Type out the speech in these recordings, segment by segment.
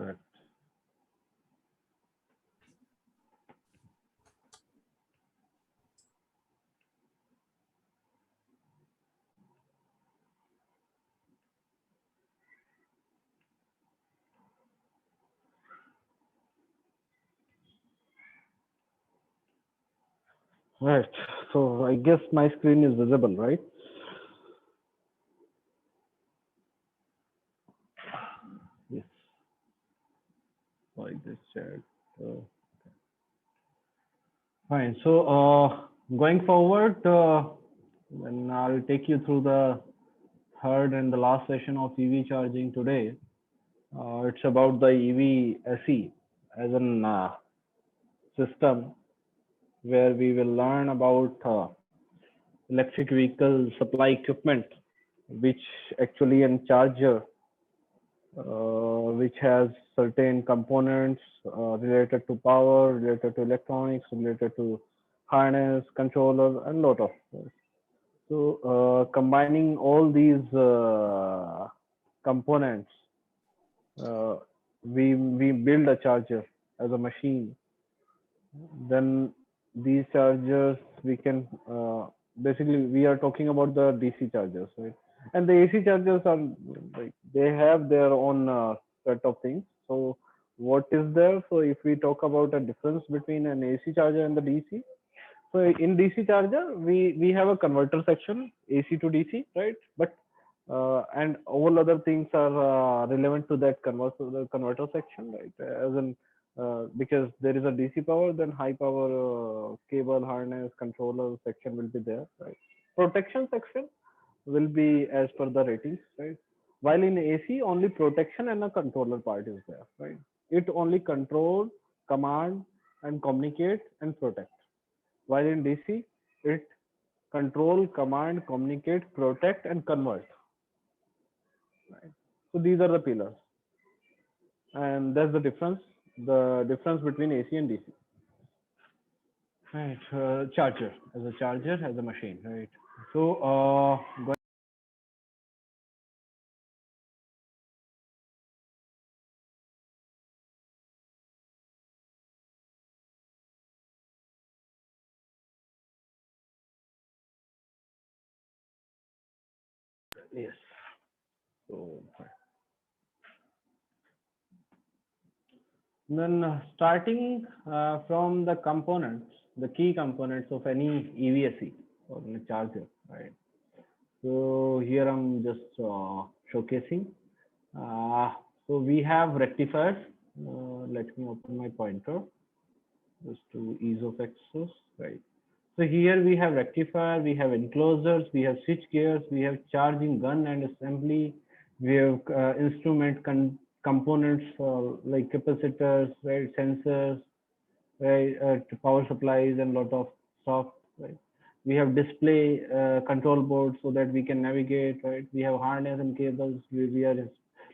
Correct. Right. So I guess my screen is visible, right? Yes. Like this chat. Uh, Fine. So going forward, then I'll take you through the third and the last session of EV charging today. It's about the EV SE as an system where we will learn about electric vehicle supply equipment, which actually a charger, which has certain components related to power, related to electronics, related to harness, controller, and lot of things. So combining all these components, uh, we build a charger as a machine. Then these chargers we can basically we are talking about the DC chargers, right? And the AC chargers are like they have their own set of things. So what is there? So if we talk about a difference between an AC charger and the DC, so in DC charger, we have a converter section, AC to DC, right? But and all other things are relevant to that converter section, right? As in because there is a DC power, then high power cable, harness, controller section will be there, right? Protection section will be as per the ratings, right? While in AC, only protection and a controller part is there, right? It only control, command, and communicate and protect. While in DC, it control, command, communicate, protect, and convert. Right? So these are the pillars, and that's the difference. The difference between AC and DC. Right. Charger as a charger as a machine. Right. So yes. So then starting from the components, the key components of any EVSE or a charger. Right. So here I'm just showcasing. Uh, so we have rectifiers. Let me open my pointer just to ease of access. Right. So here we have rectifier, we have enclosures, we have switch gears, we have charging gun and assembly, we have instrument components like capacitors, right, sensors, right, power supplies and lot of stuff, right. We have display control board so that we can navigate, right. We have harness and cables. We are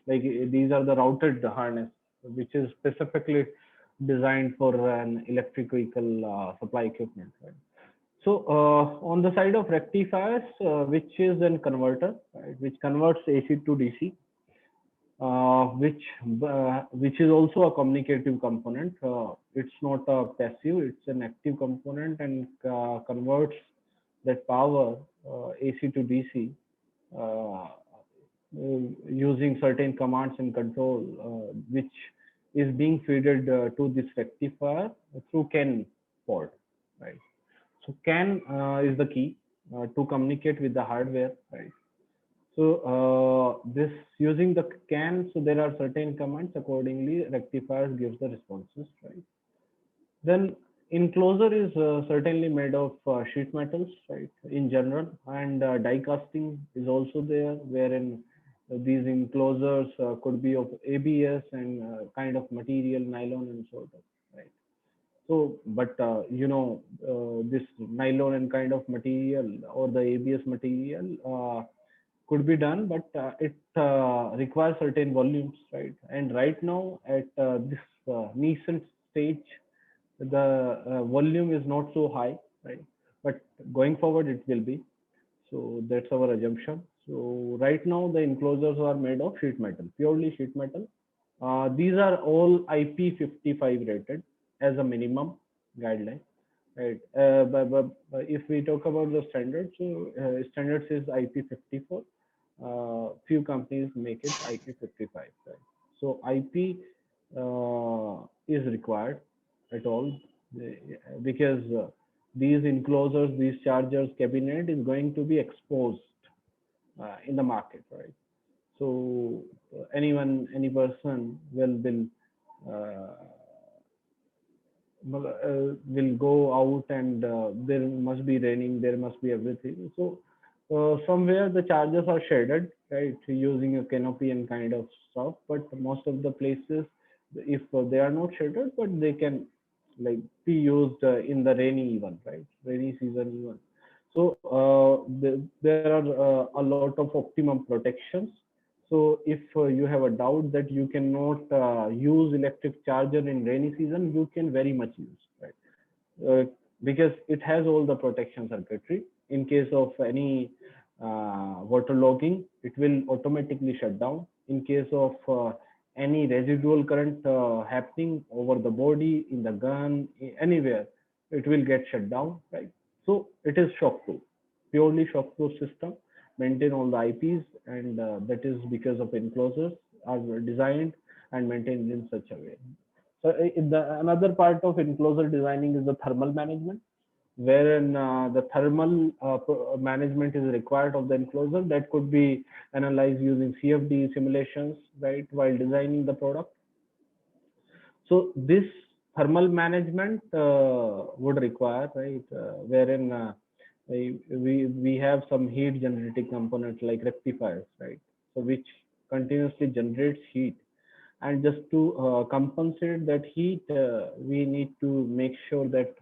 like these are the routed harness, which is specifically designed for an electric vehicle supply equipment, right. So on the side of rectifiers, which is a converter, right, which converts AC to DC, which is also a communicative component. It's not a passive; it's an active component and converts that power AC to DC using certain commands and control, which is being fed to this rectifier through CAN port, right? So CAN is the key to communicate with the hardware, right? So this using the CAN, so there are certain commands accordingly rectifiers gives the responses, right? Then enclosure is certainly made of sheet metals, right? In general, and die casting is also there, wherein these enclosures could be of ABS and kind of material, nylon and sort of, right? So, but this nylon and kind of material or the ABS material could be done, but it requires certain volumes, right? And right now at this nascent stage, the volume is not so high, right? But going forward, it will be. So that's our assumption. So right now, the enclosures are made of sheet metal, purely sheet metal, These are all IP55 rated as a minimum guideline, right? But if we talk about the standards, so standards is IP54. Few companies make it IP55, right? So IP is required at all because these enclosures, these chargers cabinet is going to be exposed in the market, right? So anyone, any person uh, will go out and there must be raining, there must be everything. So somewhere the charges are shaded, right, using a canopy and kind of stuff. But most of the places, if they are not shaded, but they can like be used in the rainy even, right, rainy season even. So there are a lot of optimum protections. So if you have a doubt that you cannot use electric charger in rainy season, you can very much use, right? Because it has all the protection circuitry. In case of any waterlogging, it will automatically shut down. In case of any residual current happening over the body, in the gun, anywhere, it will get shut down, right? So it is shockproof, purely shockproof system, maintain all the IPs, and that is because of enclosures are designed and maintained in such a way. So another part of enclosure designing is the thermal management, wherein the thermal management is required of the enclosure that could be analyzed using CFD simulations, right, while designing the product. So this thermal management would require, right, wherein we have some heat generating components like rectifiers, right, so which continuously generates heat, and just to compensate that heat, we need to make sure that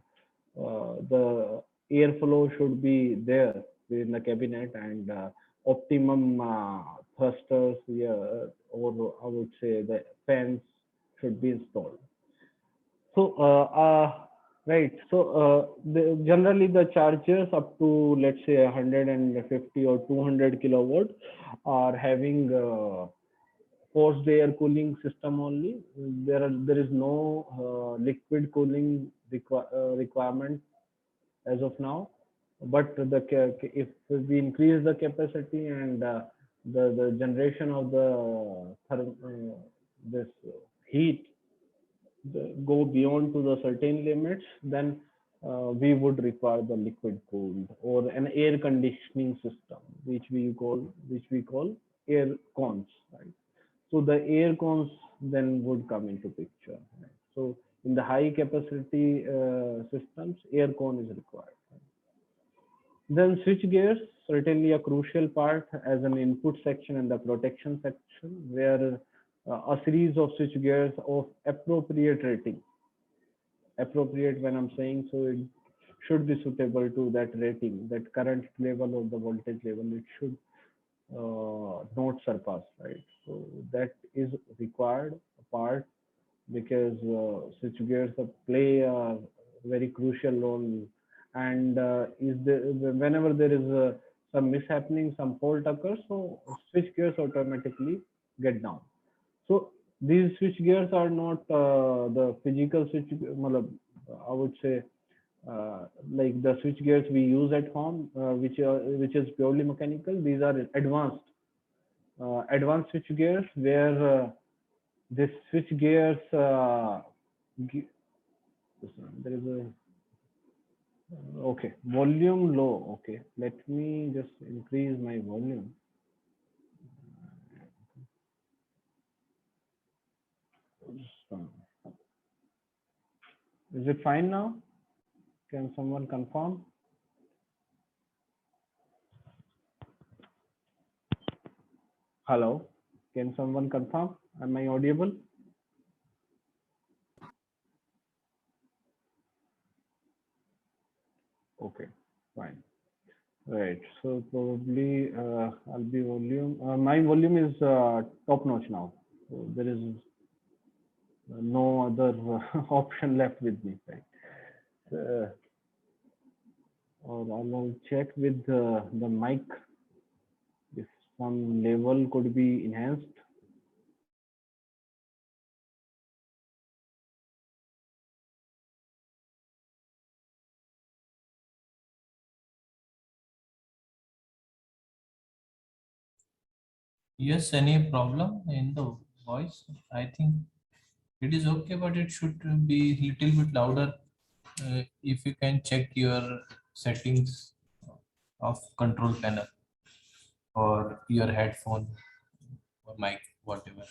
the airflow should be there within the cabinet, and optimum thrusters, yeah, or I would say the fans should be installed. So, right. So, generally the chargers up to let's say 150 or 200 kilowatt are having forced air cooling system only. There is no liquid cooling requirement as of now. But if we increase the capacity and the generation of the this heat go beyond to the certain limits, then we would require the liquid cooled or an air conditioning system, which we call air cons, right? So the air cons then would come into picture. Right? So in the high capacity systems, air con is required. Then switch gears, certainly a crucial part as an input section and the protection section, where a series of switch gears of appropriate rating. Appropriate when I'm saying, so it should be suitable to that rating, that current level or the voltage level. It should not surpass, right? So that is required part because switch gears play a very crucial role, and is the whenever there is some mishappening, some fault occurs, so switch gears automatically get down. So these switch gears are not the physical switch, I would say, like the switch gears we use at home, which is purely mechanical. These are advanced switch gears where this switch gears there is a okay, volume low. Okay, let me just increase my volume. Is it fine now? Can someone confirm? Hello, can someone confirm? Am I audible? Okay, fine. Right. So probably I'll be volume. My volume is top notch now. So there is no other option left with me, right? Uh, or I'll check with the mic if some level could be enhanced. Yes, any problem in the voice? I think it is okay, but it should be little bit louder. If you can check your settings of control panel or your headphone or mic, whatever.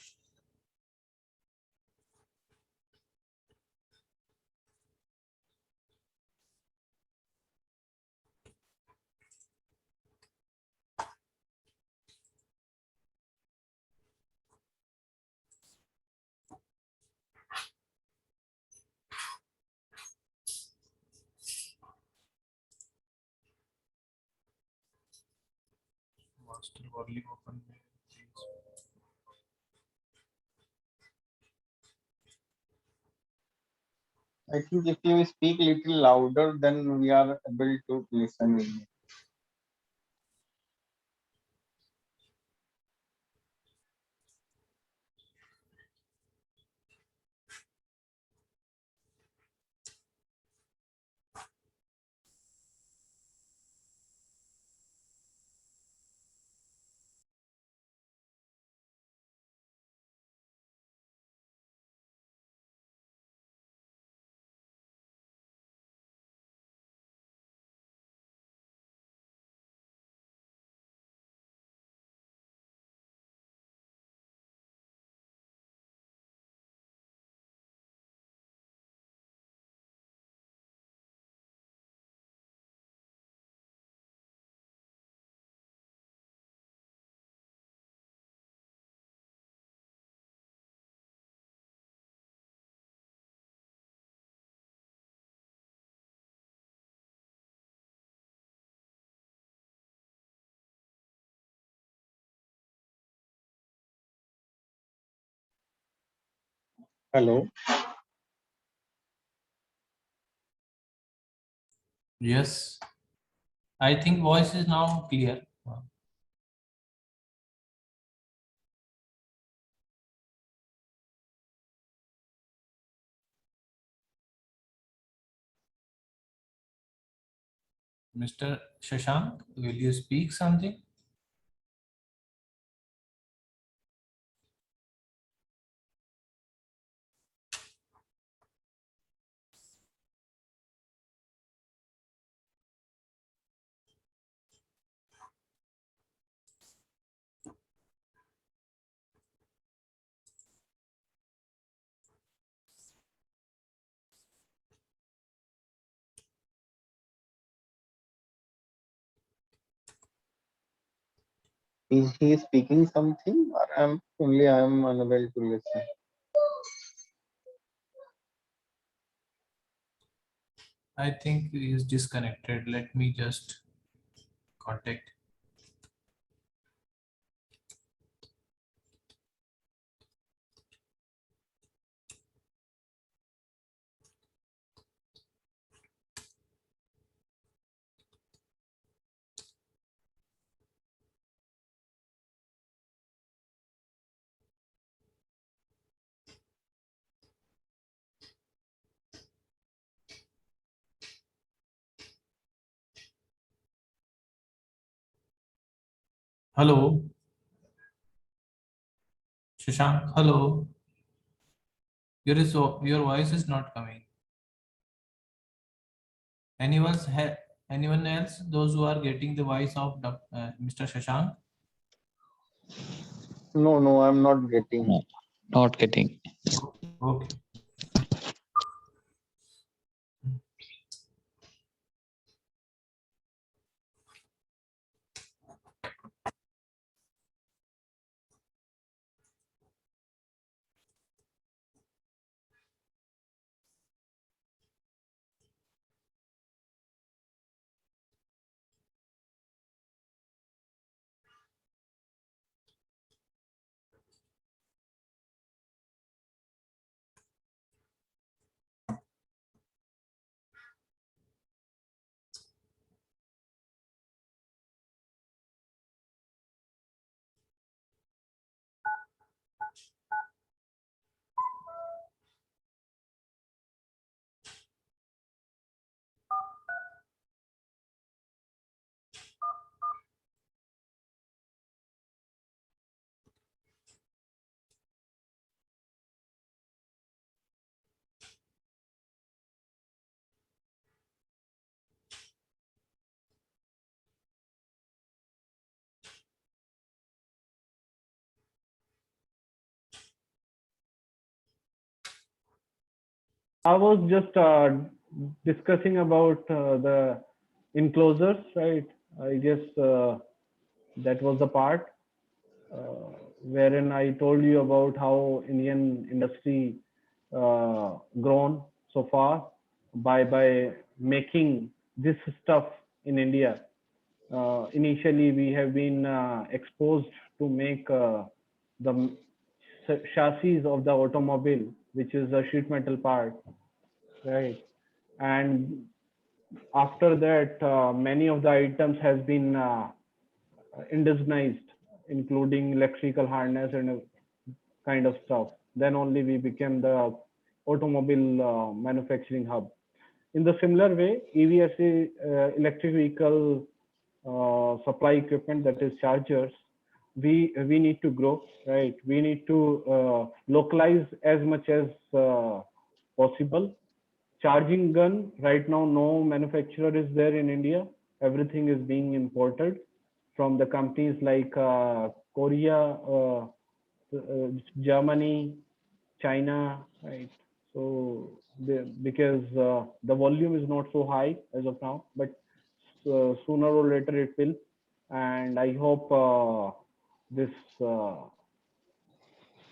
Master volume open. Please. I think if you speak little louder, then we are able to listen. Hello. Yes, I think voice is now clear. Mr. Shashank, will you speak something? Is he speaking something, or I am unable to listen? I think he is disconnected. Let me just contact. Hello, Shashank. Hello. Your voice is not coming. Anyone else? Those who are getting the voice of Mr. Shashank? No, no, I'm not getting. No, not getting. Okay. I was just discussing about the enclosures, right? I guess that was the part wherein I told you about how Indian industry grown so far by making this stuff in India. Initially, we have been exposed to make the chassis of the automobile, which is the sheet metal part, right? And after that, many of the items has been indigenized, including electrical harness and kind of stuff. Then only we became the automobile manufacturing hub. In the similar way, EVSE, electric vehicle supply equipment, that is chargers, we need to grow, right? We need to localize as much as possible. Charging gun, right now no manufacturer is there in India. Everything is being imported from the companies like Korea, Germany, China, right? So because the volume is not so high as of now, but sooner or later it will. And I hope this the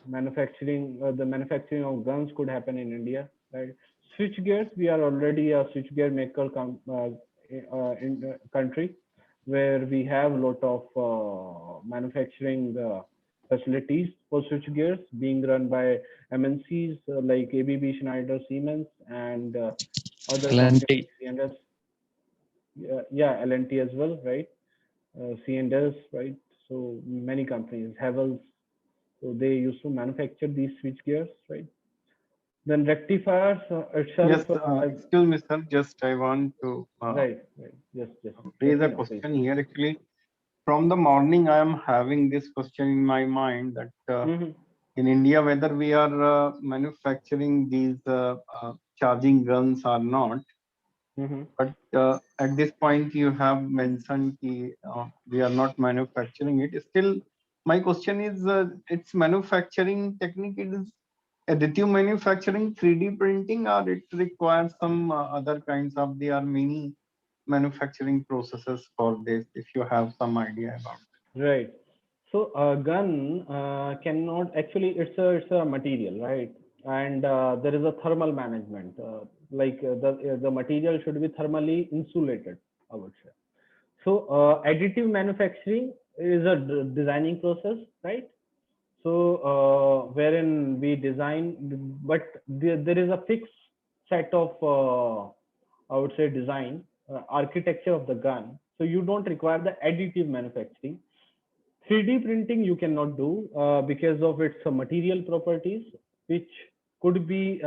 manufacturing of guns could happen in India, right? Switch gears, we are already a switch gear maker in the country, where we have a lot of manufacturing facilities for switch gears being run by MNCs like ABB, Schneider, Siemens, and other companies L&T. like C&S. Yeah, L&T as well, right? C&S, right? So many companies, Havels, so they used to manufacture these switch gears, right? Then rectifiers Yes, itself, excuse me, sir. Just I want to right, right. Just raise let me a know, please. question here. Actually, from the morning, I am having this question in my mind that Mm-hmm. in India, whether we are manufacturing these charging guns or not. Mm-hmm. But at this point, you have mentioned we are not manufacturing it. Still, my question is, its manufacturing technique is additive manufacturing, 3D printing, or it requires some other kinds of there are many manufacturing processes for this. If you have some idea about. Right. So a gun cannot actually, it's a material, right? And there is a thermal management. The material should be thermally insulated, I would say. So additive manufacturing is a designing process, right? So wherein we design, but there is a fixed set of I would say design architecture of the gun. So you don't require the additive manufacturing. 3D printing you cannot do because of its material properties, which could be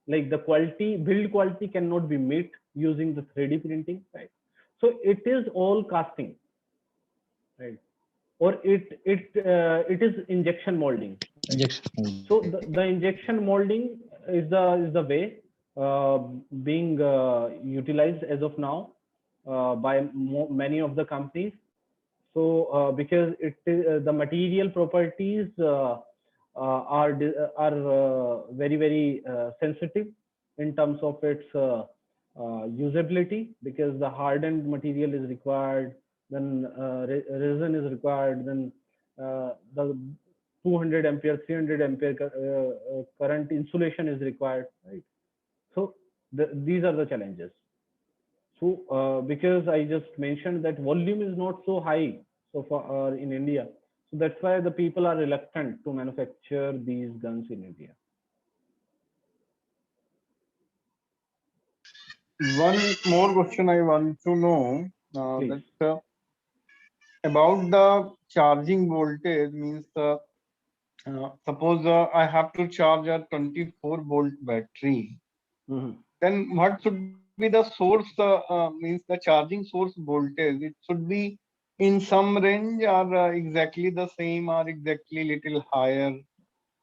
like the quality, build quality cannot be met using the 3D printing, right? So it is all casting, right? Or it is injection molding, right? Injection. So the injection molding is the way uh, being utilized as of now by many of the companies. So because it is, the material properties are very sensitive in terms of its usability, because the hardened material is required, then resin is required, then the 200 ampere 300 ampere current insulation is required, right? So these are the challenges. So, because I just mentioned that volume is not so high so far in India, so that's why the people are reluctant to manufacture these guns in India. One more question I want to know Please. that about the charging voltage means suppose I have to charge a 24-volt battery, Mhm. then what should be the source means the charging source voltage? It should be in some range or exactly the same or exactly little higher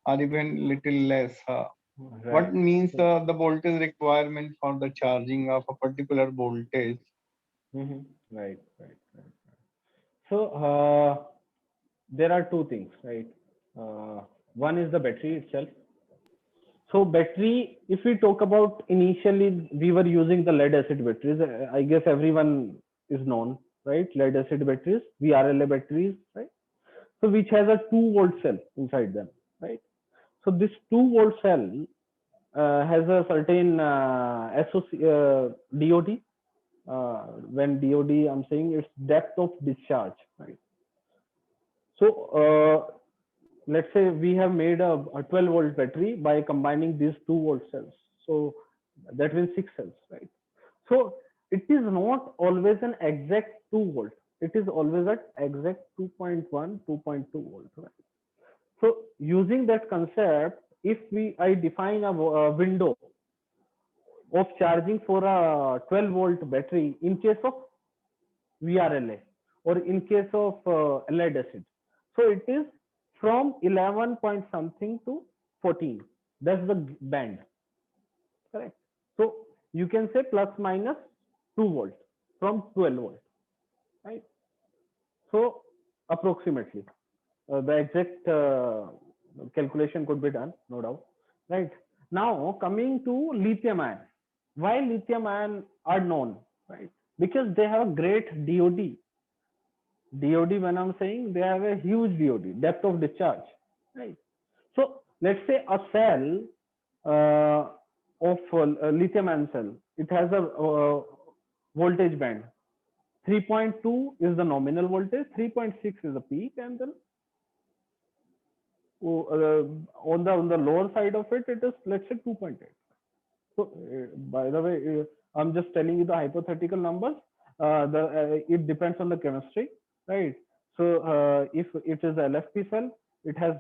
or even little less. What Right. means So, the voltage requirement for the charging of a particular voltage? mhm. Right. So there are two things, right? One is the battery itself. So battery, if we talk about initially, we were using the lead acid batteries. I guess everyone is known, right? Lead acid batteries, VRLA batteries, right? So which has a 2-volt cell inside them, right? So this 2-volt cell has a certain DOD. When DOD, I'm saying it's depth of discharge, right? So let's say we have made a 12-volt battery by combining these 2-volt cells. So that means 6 cells, right? So it is not always an exact 2-volt. It is always at exact 2.1, 2.2 volt, right? So using that concept, if I define a window of charging for a 12-volt battery in case of VRLA or in case of lead acid. So it is from 11 point something to 14. That's the band, correct? So you can say plus minus 2 volt from 12 volt, right? So approximately the exact calculation could be done, no doubt, right? Now coming to lithium ion. Why lithium ion are known, right? Because they have a great DOD. DOD, when I'm saying, they have a huge DOD, depth of discharge, right? So let's say a cell of lithium ion cell, it has a voltage band. 3.2 is the nominal voltage, 3.6 is the peak, and then on the lower side of it, it is, let's say, 2.8. So by the way, I'm just telling you the hypothetical numbers. It depends on the chemistry, right? So if it is LFP cell, it has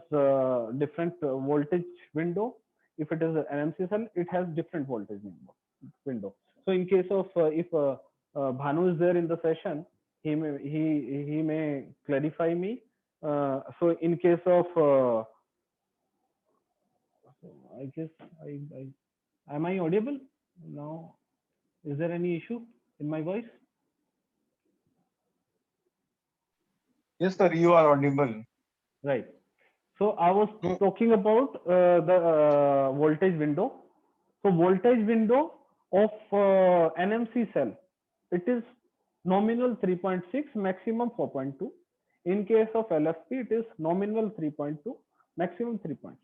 different voltage window. If it is an NMC cell, it has different voltage window. So in case of if Bhanu is there in the session, he may clarify me. So in case of I guess am I audible now? Is there any issue in my voice? Yes, sir, you are audible. Right. So I was talking about the voltage window. So voltage window of NMC cell, it is nominal 3.6, maximum 4.2. In case of LFP, it is nominal 3.2, maximum 3.6.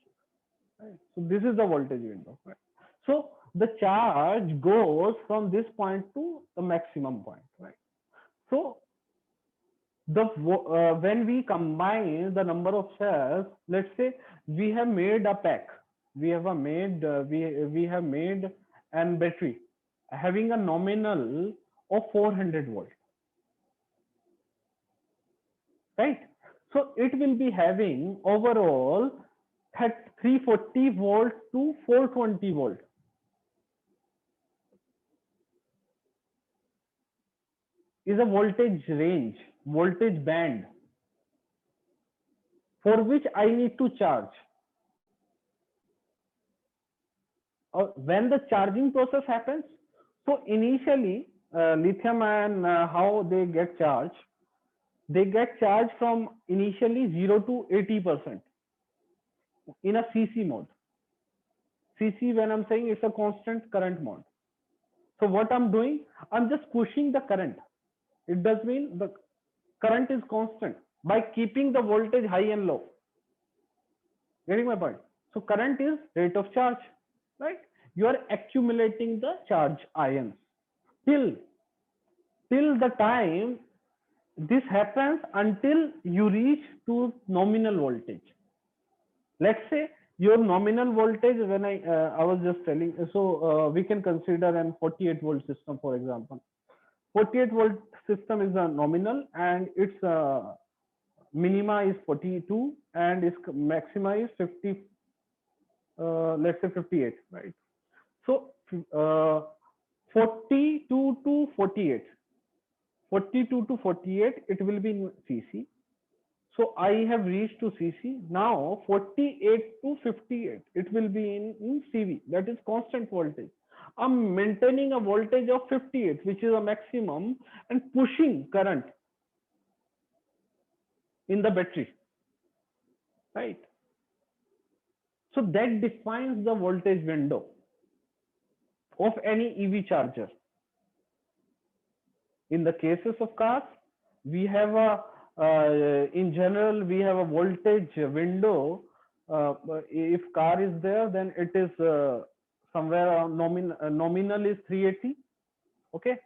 Right? So this is the voltage window. Right? So the charge goes from this point to the maximum point. Right? So when we combine the number of cells, let's say we have made a pack, we have made an battery having a nominal of 400 volt, right? So it will be having overall 340 volt to 420 volt. Is a voltage range, voltage band for which I need to charge. When the charging process happens, so initially lithium ion, how they get charged? They get charged from initially 0 to 80% in a CC mode. CC, when I'm saying, it's a constant current mode. So what I'm doing, I'm just pushing the current. It does mean the current is constant by keeping the voltage high and low. Getting my point? So current is rate of charge, right? You are accumulating the charge ions till the time this happens until you reach to nominal voltage. Let's say your nominal voltage, when I was just telling, so we can consider an 48 volt system, for example. 48 volt system is a nominal, and its minima is 42 and its maxima is 50, let's say 58, right? So 42 to 48, 42 to 48, it will be in CC. So I have reached to CC. Now 48 to 58, it will be in CV. That is constant voltage. I'm maintaining a voltage of 58, which is a maximum, and pushing current in the battery, right? So that defines the voltage window of any EV charger. In the cases of cars, we have a in general we have a voltage window. If car is there, then it is somewhere around nominal is 380, okay,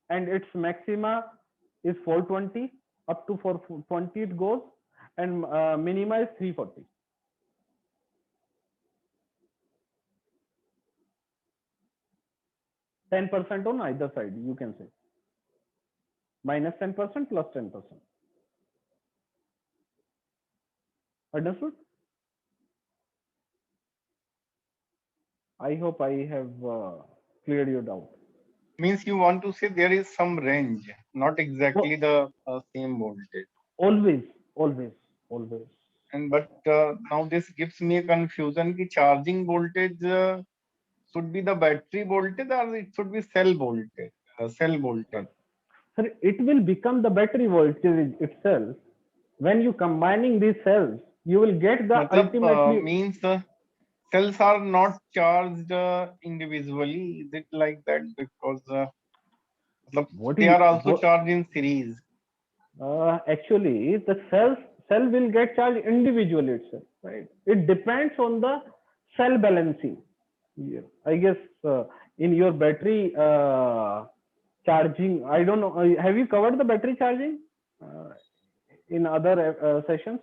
and its maxima is 420, up to 420 it goes, and minima is 340. %10% on either side, you can say. Minus 10% plus 10%. Understood? I hope I have cleared your doubt. Means you want to say there is some range, not exactly the same voltage. Always, always, always. And but now this gives me a confusion. Ki charging voltage should be the battery voltage or it should be cell voltage? Cell voltage. Sir, it will become the battery voltage itself. When you combining these cells, you will get the ultimately. Means cells are not charged individually. Is it like that? Because they are also charged in series. Actually, the cell will get charged individually itself, right? It depends on the cell balancing. Yeah. I guess in your battery charging, I don't know. Have you covered the battery charging in other sessions?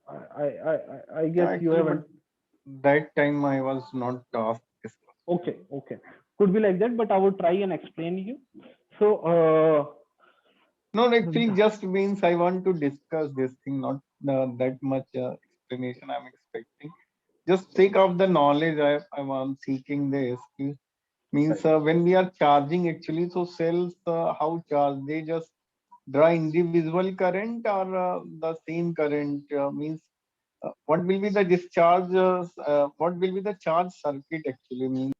I guess you haven't. That time I was not asked this question. Okay, okay. Could be like that, but I will try and explain you. So. No, actually, just means I want to discuss this thing, not that much explanation I'm expecting. Just take of the knowledge I am seeking this. Means when we are charging actually, so cells, how charge? They just draw individual current or the same current means what will be the discharge? What will be the charge circuit actually means?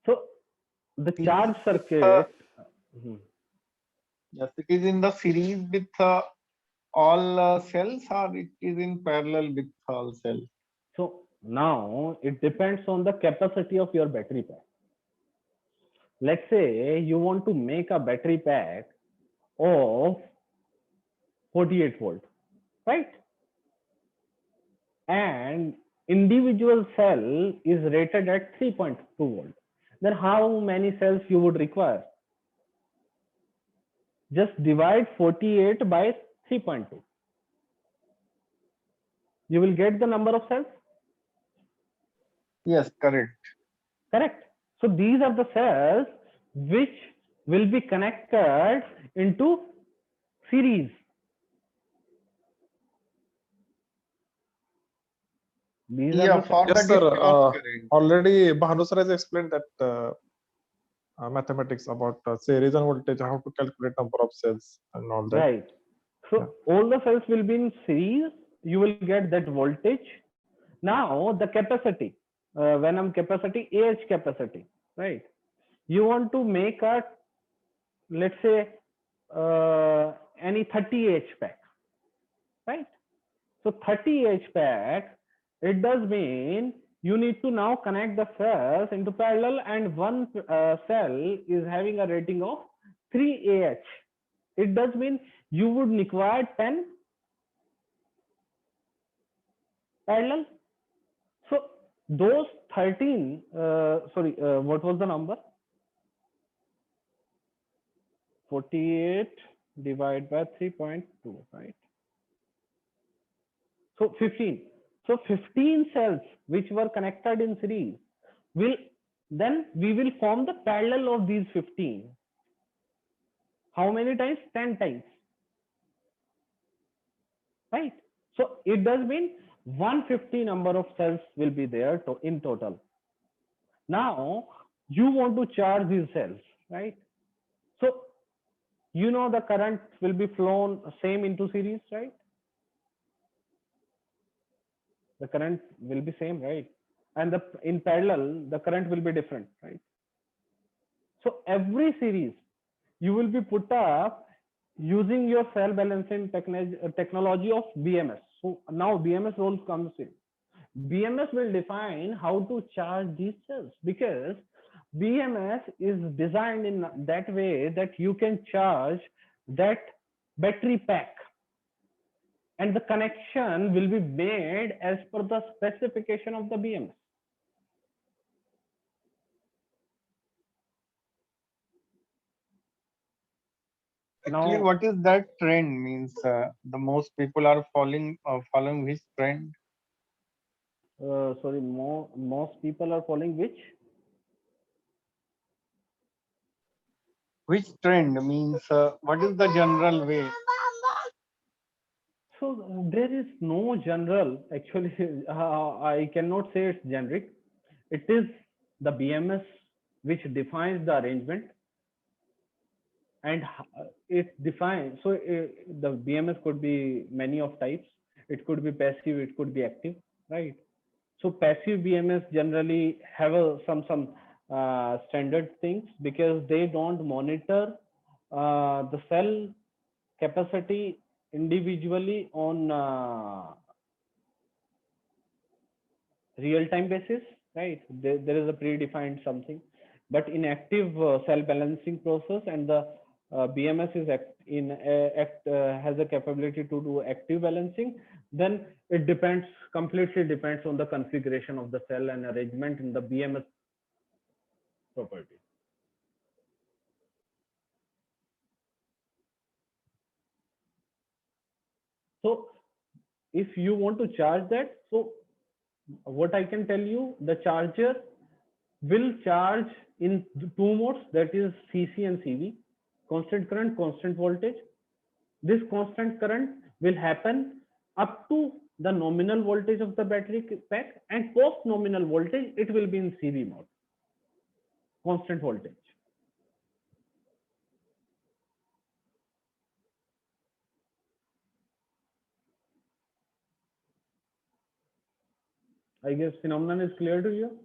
So the charge circuit. Yes, it is in the series with all cells or it is in parallel with all cells? So now it depends on the capacity of your battery pack. Let's say you want to make a battery pack of 48 volt, right? And individual cell is rated at 3.2 volt. Then how many cells you would require? Just divide 48 by 3.2. You will get the number of cells? Yes, correct. Correct. So these are the cells which will be connected into series. These are the yes, sir. Already Bhanu sir has explained that mathematics about series and voltage, how to calculate number of cells and all that. Right. So all the cells will be in series. You will get that voltage. Now the capacity, Venom capacity, AH capacity, right? You want to make a, let's say, any 30 Ah pack, right? So 30 Ah pack, it does mean you need to now connect the cells into parallel, and one cell is having a rating of 3 Ah. It does mean you would require 10 parallel. So those 13, what was the number? 48 divided by 3.2, right? So 15. So 15 cells which were connected in series will, then we will form the parallel of these 15. How many times? 10 times. Right? So it does mean 150 number of cells will be there in total. Now you want to charge these cells, right? So you know the current will be flown same into series, right? The current will be same, right? And in parallel, the current will be different, right? So every series, you will be put up using your cell balancing technology of BMS. So now BMS role comes in. BMS will define how to charge these cells, because BMS is designed in that way that you can charge that battery pack, and the connection will be made as per the specification of the BMS. Actually, Now, what is that trend? Means the most people are following which trend? sorry, most people are following which? Which trend means what is the general way? So there is no general, actually. I cannot say it's generic. It is the BMS which defines the arrangement, and it defines. So the BMS could be many of types. It could be passive, it could be active, right? So passive BMS generally have some standard things, because they don't monitor the cell capacity individually on real time basis, right? There is a predefined something. But in active cell balancing process, and the BMS is has a capability to do active balancing, then it completely depends on the configuration of the cell and arrangement in the BMS property. So if you want to charge that, so what I can tell you, the charger will charge in two modes, that is CC and CV, constant current, constant voltage. This constant current will happen up to the nominal voltage of the battery pack, and post nominal voltage it will be in CV mode, constant voltage. I guess phenomenon is clear to you,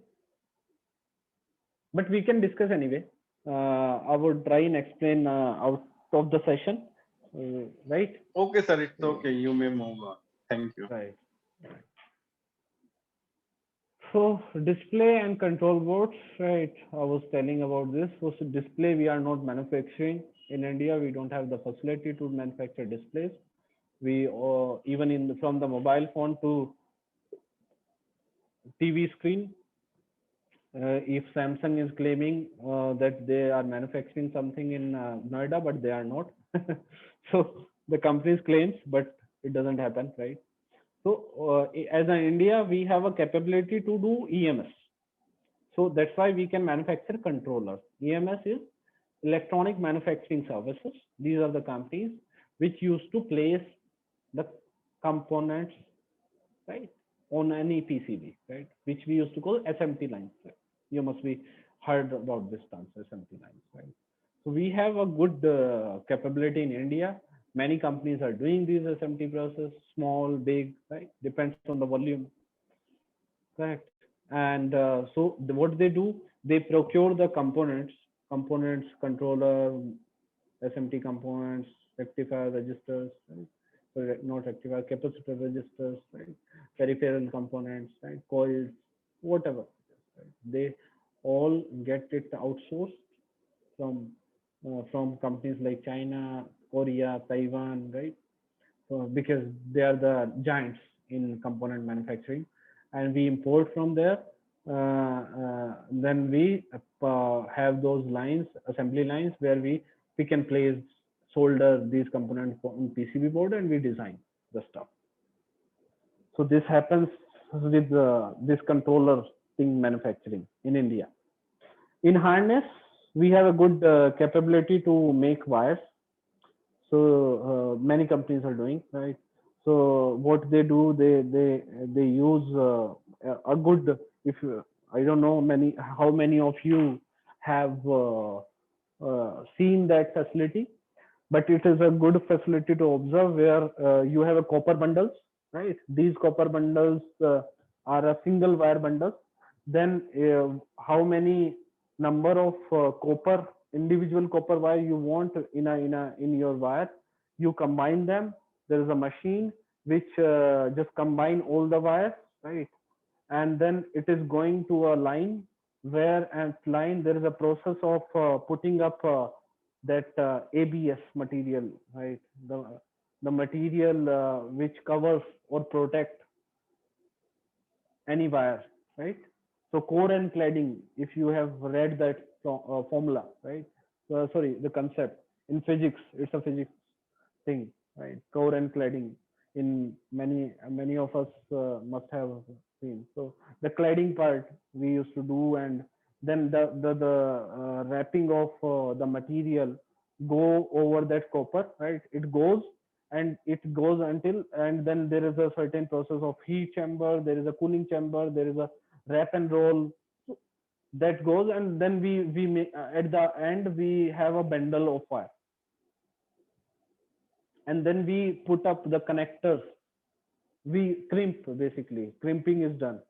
but we can discuss anyway. I would try and explain out of the session, right? Okay, sir, it's okay. You may move on. Thank you. Right. So display and control boards, right? I was telling about this. So display, we are not manufacturing in India. We don't have the facility to manufacture displays. We even from the mobile phone to TV screen. If Samsung is claiming that they are manufacturing something in Noida, but they are not. So the companies claims, but it doesn't happen, right? So as an India, we have a capability to do EMS. So that's why we can manufacture controllers. EMS is electronic manufacturing services. These are the companies which used to place the components, right, on any PCB, right, which we used to call SMT lines. Right? You must be heard about this term, SMT lines, right? So we have a good capability in India. Many companies are doing these SMT process, small, big, right? Depends on the volume, correct? And so what they do, they procure the components, controller, SMT components, rectifier registers, right? So not rectifier, capacitor registers, right? Peripheral components, right? Coils, whatever. Right? They all get it outsourced from companies like China, Korea, Taiwan, right? So because they are the giants in component manufacturing, and we import from there. Then we have those lines, assembly lines, where we can place, solder these components on PCB board, and we design the stuff. So this happens with this controller thing manufacturing in India. In harness, we have a good capability to make wires. So many companies are doing, right? So what they do, they use a good, if I don't know how many of you have seen that facility, but it is a good facility to observe, where you have a copper bundles, right? These copper bundles are a single wire bundle. Then how many number of individual copper wire you want in your wire, You combine them. There is a machine which just combine all the wires, right? And then it is going to a line where at line there is a process of putting up that ABS material, right? The material which covers or protect any wire, right? So core and cladding, if you have read that formula, right? Sorry, the concept in physics, it's a physics thing, right? Core and cladding. In many of us must have seen. So the cladding part we used to do, and then the wrapping of the material go over that copper, right? It goes and it goes until, and then there is a certain process of heat chamber, there is a cooling chamber, there is a wrap and roll that goes, and then we make, at the end we have a bundle of wire, and then we put up the connectors. We crimp, basically crimping is done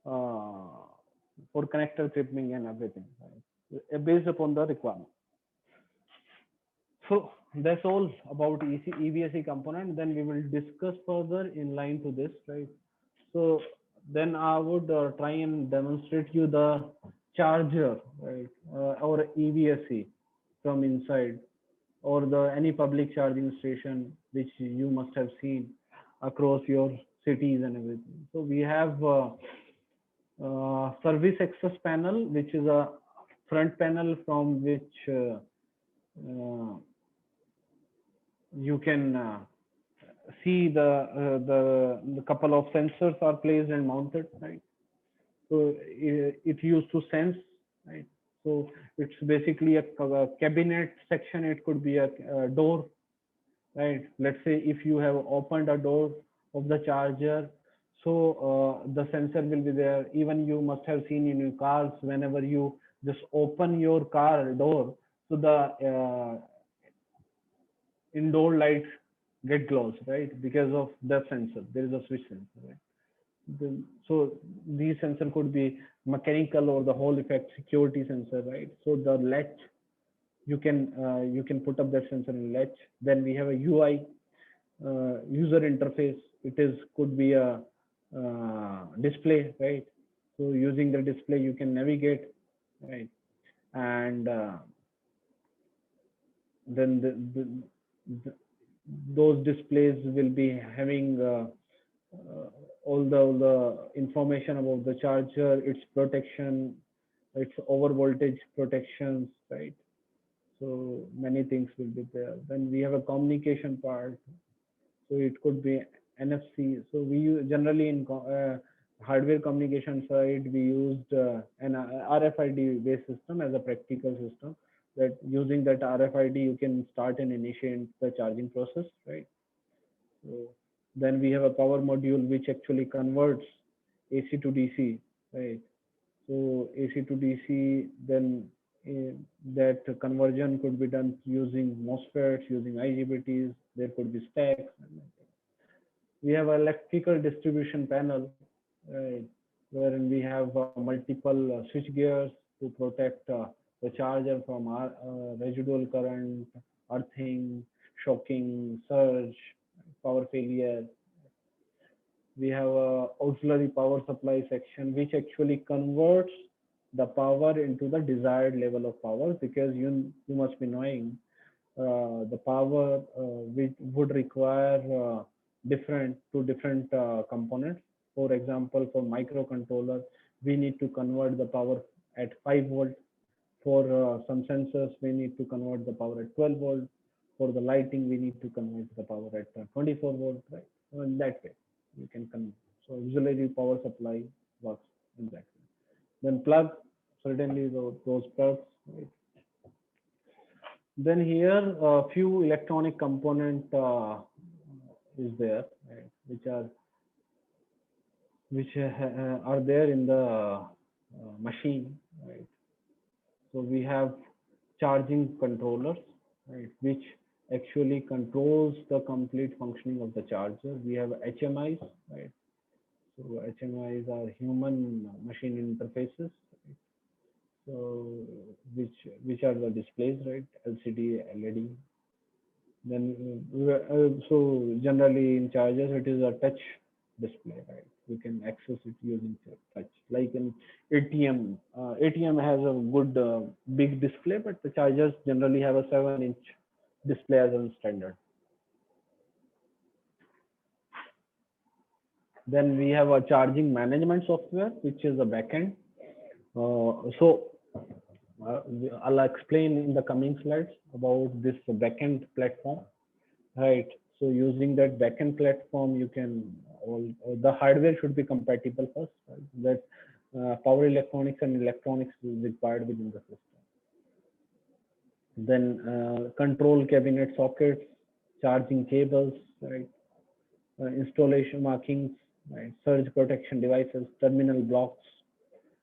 uh, for connector crimping and everything, right? Based upon the requirement. So that's all about EVSE component. Then we will discuss further in line to this, right? So then I would try and demonstrate you the charger, right? Or EVSE from inside, or the any public charging station which you must have seen across your cities and everything. So we have service access panel, which is a front panel from which you can see the couple of sensors are placed and mounted, right? So it used to sense, right? So it's basically a cabinet section. It could be a door, right? Let's say if you have opened a door of the charger, so the sensor will be there. Even you must have seen in your cars, whenever you just open your car door, so the indoor lights get glows, right? Because of the sensor. There is a switch sensor, right? So these sensor could be mechanical or the Hall effect security sensor, right? So the latch, you can put up that sensor in latch. Then we have a UI, user interface. It is could be a display, right? So using the display you can navigate, right? And then the those displays will be having all the information about the charger, its protection, its over voltage protections, right? So many things will be there. Then we have a communication part. So it could be NFC. So we generally in hardware communication side, we used an RFID based system as a practical system, that using that RFID you can start and initiate the charging process, right? So then we have a power module which actually converts AC to DC, right? So AC to DC, then that conversion could be done using MOSFETs, using IGBTs. There could be stacks. We have electrical distribution panel, right, wherein we have multiple switch gears to protect the charger from residual current, earthing, shocking, surge, power failure. We have a auxiliary power supply section which actually converts the power into the desired level of power, because you must be knowing the power which would require different components. For example, for microcontroller, we need to convert the power at 5 volt. For some sensors, we need to convert the power at 12 volt. For the lighting, we need to convert the power at 24 volt, right? So in that way, you can convert. So auxiliary power supply works in that way. Then plug, certainly those plugs, right? Then here a few electronic component is there, right, which are there in the machine, right? So we have charging controllers, right, which actually controls the complete functioning of the charger. We have HMIs, right? So HMIs are human machine interfaces, right? So which are the displays, right? LCD, LED. Then so generally in chargers it is a touch display, right? You can access it using touch. Like in ATM, ATM has a good big display, but the chargers generally have a 7-inch display as a standard. Then we have a charging management software, which is a backend. I'll explain in the coming slides about this backend platform, right? So using that backend platform, you can the hardware should be compatible first, right? That power electronics and electronics is required within the system. Then control cabinet sockets, charging cables, right? Installation markings, right? Surge protection devices, terminal blocks,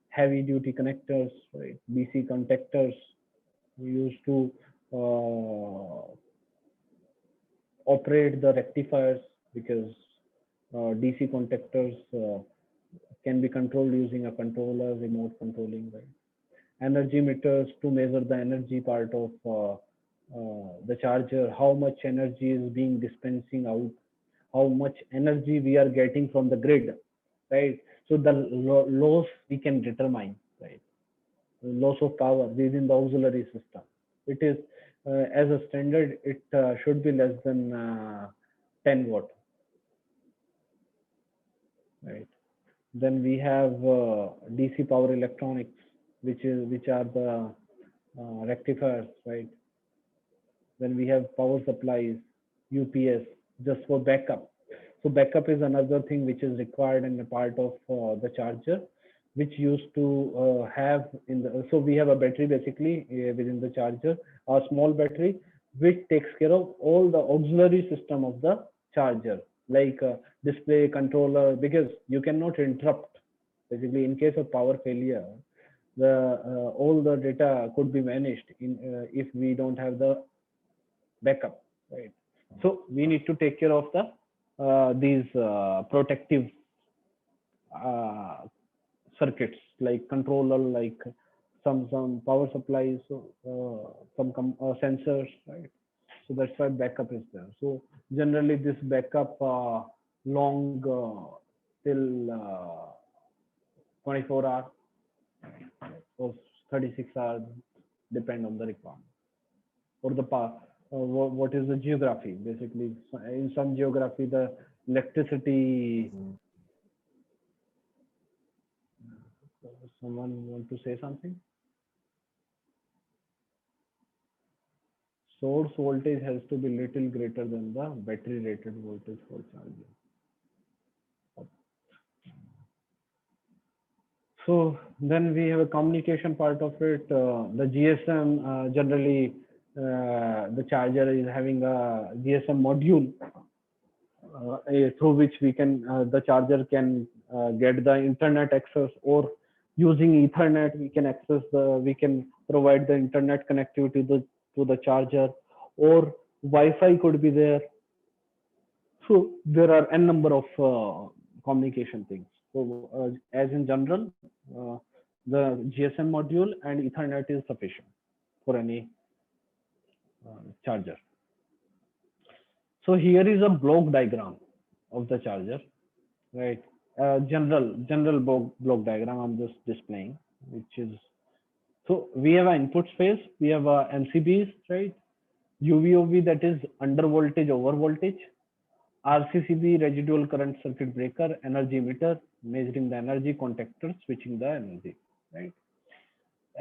heavy duty connectors, right? DC contactors we use to operate the rectifiers, because DC contactors can be controlled using a controller, remote controlling, right? Energy meters to measure the energy part of the charger, how much energy is being dispensing out, how much energy we are getting from the grid, right? So the loss we can determine, right? Loss of power within the auxiliary system. It is as a standard, it should be less than 10 watt, right? Then we have DC power electronics, which are the rectifiers, right? Then we have power supplies, UPS, just for backup. So backup is another thing which is required in a part of the charger, which used to have in the. So we have a battery basically within the charger, a small battery which takes care of all the auxiliary system of the charger, like display, controller, because you cannot interrupt. Basically, in case of power failure, the all the data could be vanished if we don't have the backup, right? So we need to take care of the these protective circuits, like controller, like some power supplies, some sensors, right? So that's why backup is there. So generally this backup long till 24 hours or 36 hours, depend on the requirement or the power. What is the geography? Basically, in some geography, the electricity. Someone want to say something? Source voltage has to be little greater than the battery rated voltage for charging. So then we have a communication part of it. The GSM generally the charger is having a GSM module through which we can the charger can get the internet access, or using Ethernet we can provide the internet connectivity to the charger, or Wi-Fi could be there. So there are n number of communication things. So as in general, the GSM module and Ethernet is sufficient for any charger. So here is a block diagram of the charger, right? General block diagram I'm just displaying, which is, so we have an input space, we have a MCBs, right? UVOV, that is under voltage, over voltage. RCCB, residual current circuit breaker, energy meter, measuring the energy, contactor, switching the energy, right?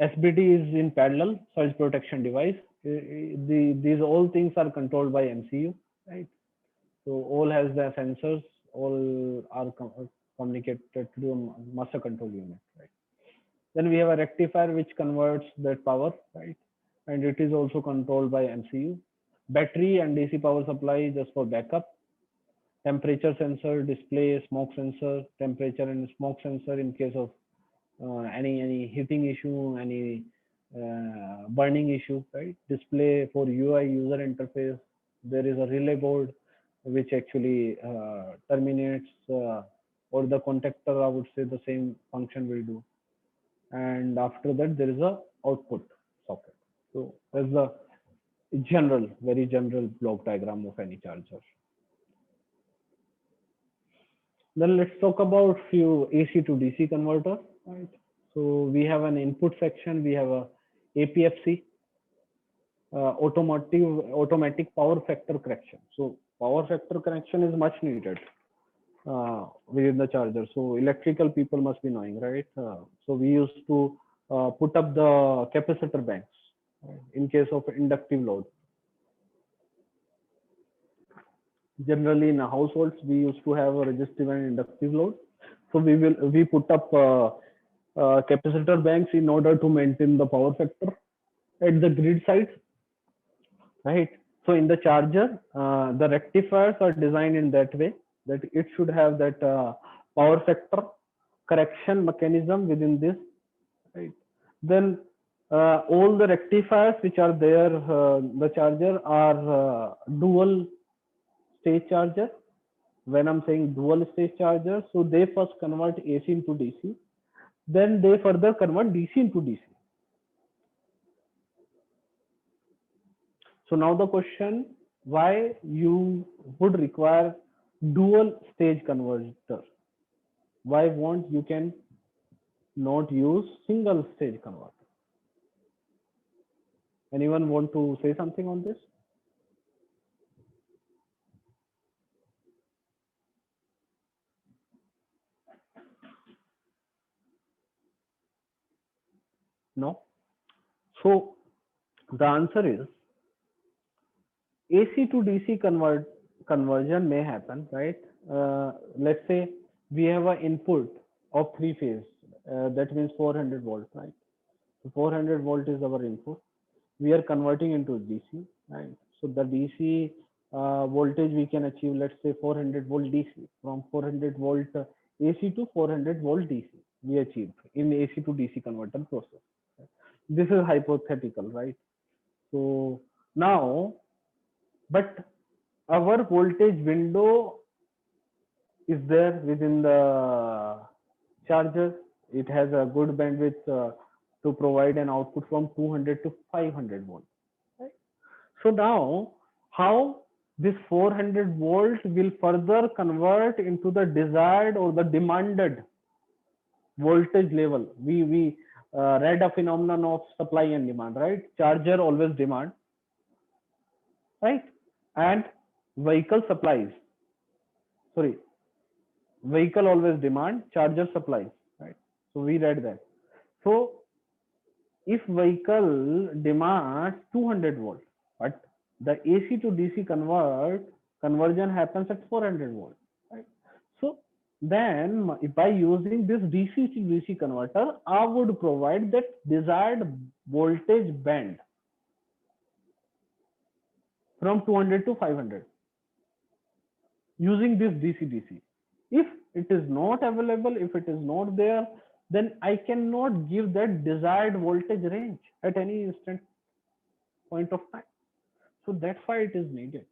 SBT is in parallel, surge protection device. These all things are controlled by MCU, right? So all has the sensors, all are communicated to a master control unit, right? Then we have a rectifier which converts that power, right? And it is also controlled by MCU. Battery and DC power supply just for backup. Temperature sensor, display, smoke sensor, temperature and smoke sensor in case of any heating issue, any burning issue, right? Display for UI, user interface. There is a relay board which actually terminates or the contactor, I would say the same function will do. And after that there is a output socket. So as the general, very general block diagram of any charger. Then let's talk about few AC to DC converters. Right. So we have an input section. We have a APFC, automatic power factor correction. So power factor correction is much needed within the charger. So electrical people must be knowing, right? So we used to put up the capacitor banks, right, in case of inductive load. Generally in households we used to have a resistive and inductive load, so we put up capacitor banks in order to maintain the power factor at the grid side, right? So in the charger the rectifiers are designed in that way that it should have that power factor correction mechanism within this, right? Then all the rectifiers which are there the charger are dual stage charger. When I'm saying dual stage charger, so they first convert AC into DC, then they further convert DC into DC. So now the question, why you would require dual stage converter? Why won't you can not use single stage converter? Anyone want to say something on this? No. So the answer is AC to DC conversion may happen, right? Let's say we have an input of 3-phase, that means 400 volt, right? So 400 volt is our input. We are converting into DC, right? So the DC voltage we can achieve, let's say 400 volt DC, from 400 volt AC to 400 volt DC we achieved in AC to DC converter process. This is hypothetical, right? So now, but our voltage window is there within the charger. It has a good bandwidth to provide an output from 200 to 500 volts. Right? So now, how this 400 volt will further convert into the desired or the demanded voltage level? We read a phenomenon of supply and demand, right? Charger always demand, right? And vehicle supplies. Sorry, vehicle always demand, charger supplies, right? So we read that. So if vehicle demands 200 volts, but the AC to DC conversion happens at 400 volts, right? So then by using this DC to DC converter, I would provide that desired voltage band from 200 to 500 using this DC-DC. If it is not available, if it is not there, then I cannot give that desired voltage range at any instant point of time. So that's why it is needed.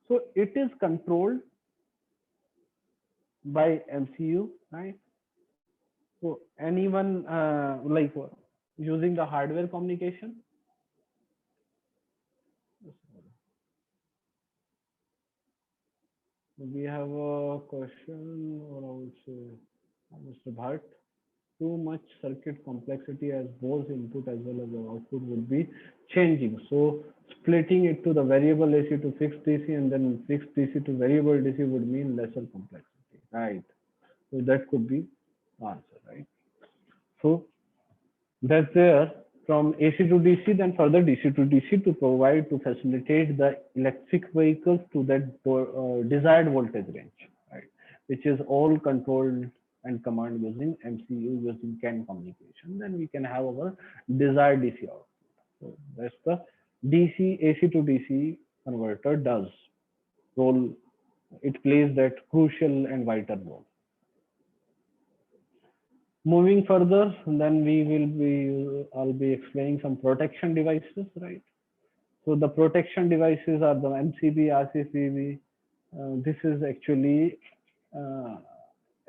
So it is controlled by MCU, right? So anyone like using the hardware communication? We have a question, or I would say, Mr. Bhatt. Too much circuit complexity as both input as well as the output would be changing. So splitting it to the variable AC to fixed DC and then fixed DC to variable DC would mean lesser complexity, right? So that could be answer, right? So that's there from AC to DC, then further DC to DC to provide to facilitate the electric vehicles to that desired voltage range, right? Which is all controlled and command using MCU using CAN communication. Then we can have our desired DC output. So that's the DC AC to DC converter does role. It plays that crucial and vital role. Moving further, then I'll be explaining some protection devices, right? So the protection devices are the MCB, RCCB. This is actually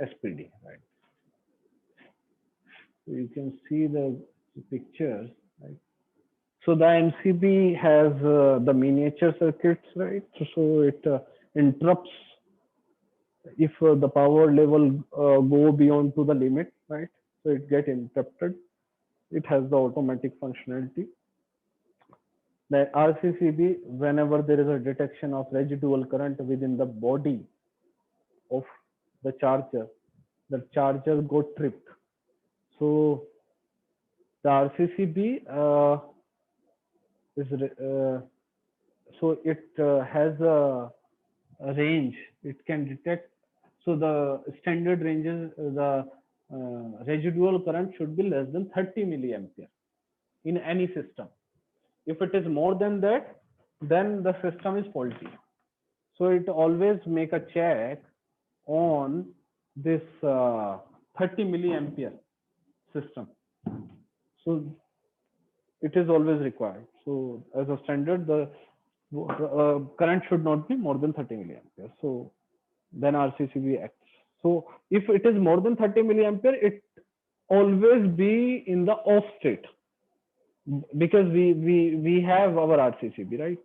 SPD, right? So you can see the pictures, right? So the MCB has the miniature circuits, right? So it interrupts if the power level go beyond to the limit, right? So it get interrupted. It has the automatic functionality. The RCCB, whenever there is a detection of residual current within the body of the charger got tripped. So the RCCB is so it has a range. It can detect. So the standard ranges, the residual current should be less than 30 milliampere in any system. If it is more than that, then the system is faulty. So it always make a check on this 30 milliampere system. So it is always required. So as a standard, the current should not be more than 30 milliampere. So then RCCB acts. So if it is more than 30 milliampere, it always be in the off state, because we have our RCCB, right?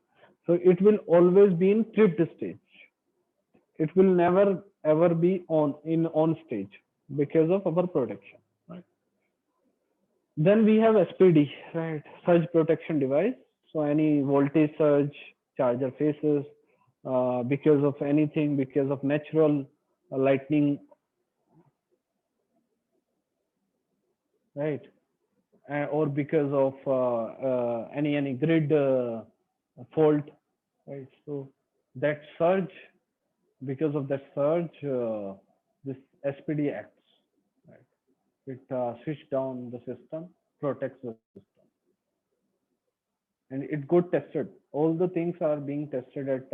So it will always be in tripped stage. It will never ever be on stage because of our protection, right? Then we have SPD, right? Surge protection device. So any voltage surge, charger faces, because of anything, because of natural lightning, right? Or because of any grid fault, right? So that surge, because of that surge, this SPD acts, right? It switch down the system, protects the system, and it got tested. All the things are being tested at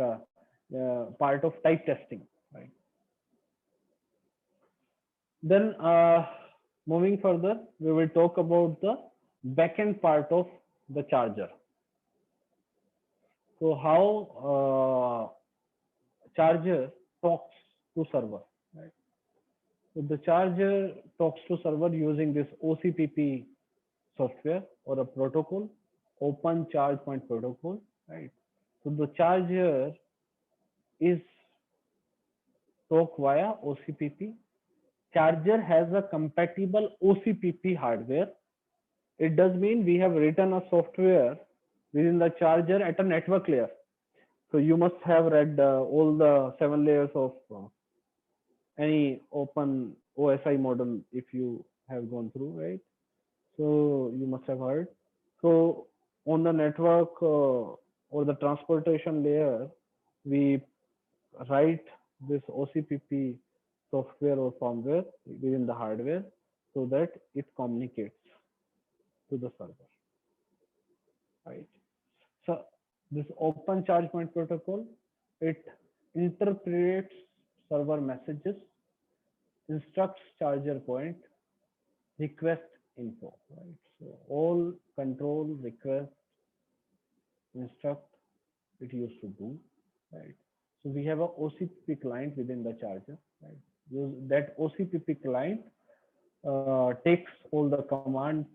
part of type testing, right? Then moving further, we will talk about the backend part of the charger. So how charger talks to server, right? So the charger talks to server using this OCPP software or a protocol, Open Charge Point Protocol, right? So the charger is talk via OCPP. Charger has a compatible OCPP hardware. It does mean we have written a software within the charger at a network layer. So you must have read all the 7 layers of any open OSI model if you have gone through, right? So you must have heard. So on the network or the transportation layer, we write this OCPP software or firmware within the hardware so that it communicates to the server, right? So this Open Charge Point Protocol, it interprets server messages, instructs charger point, request info, right? So all control, request, instruct, it used to do, right? So we have a OCPP client within the charger, right? That OCPP client takes all the command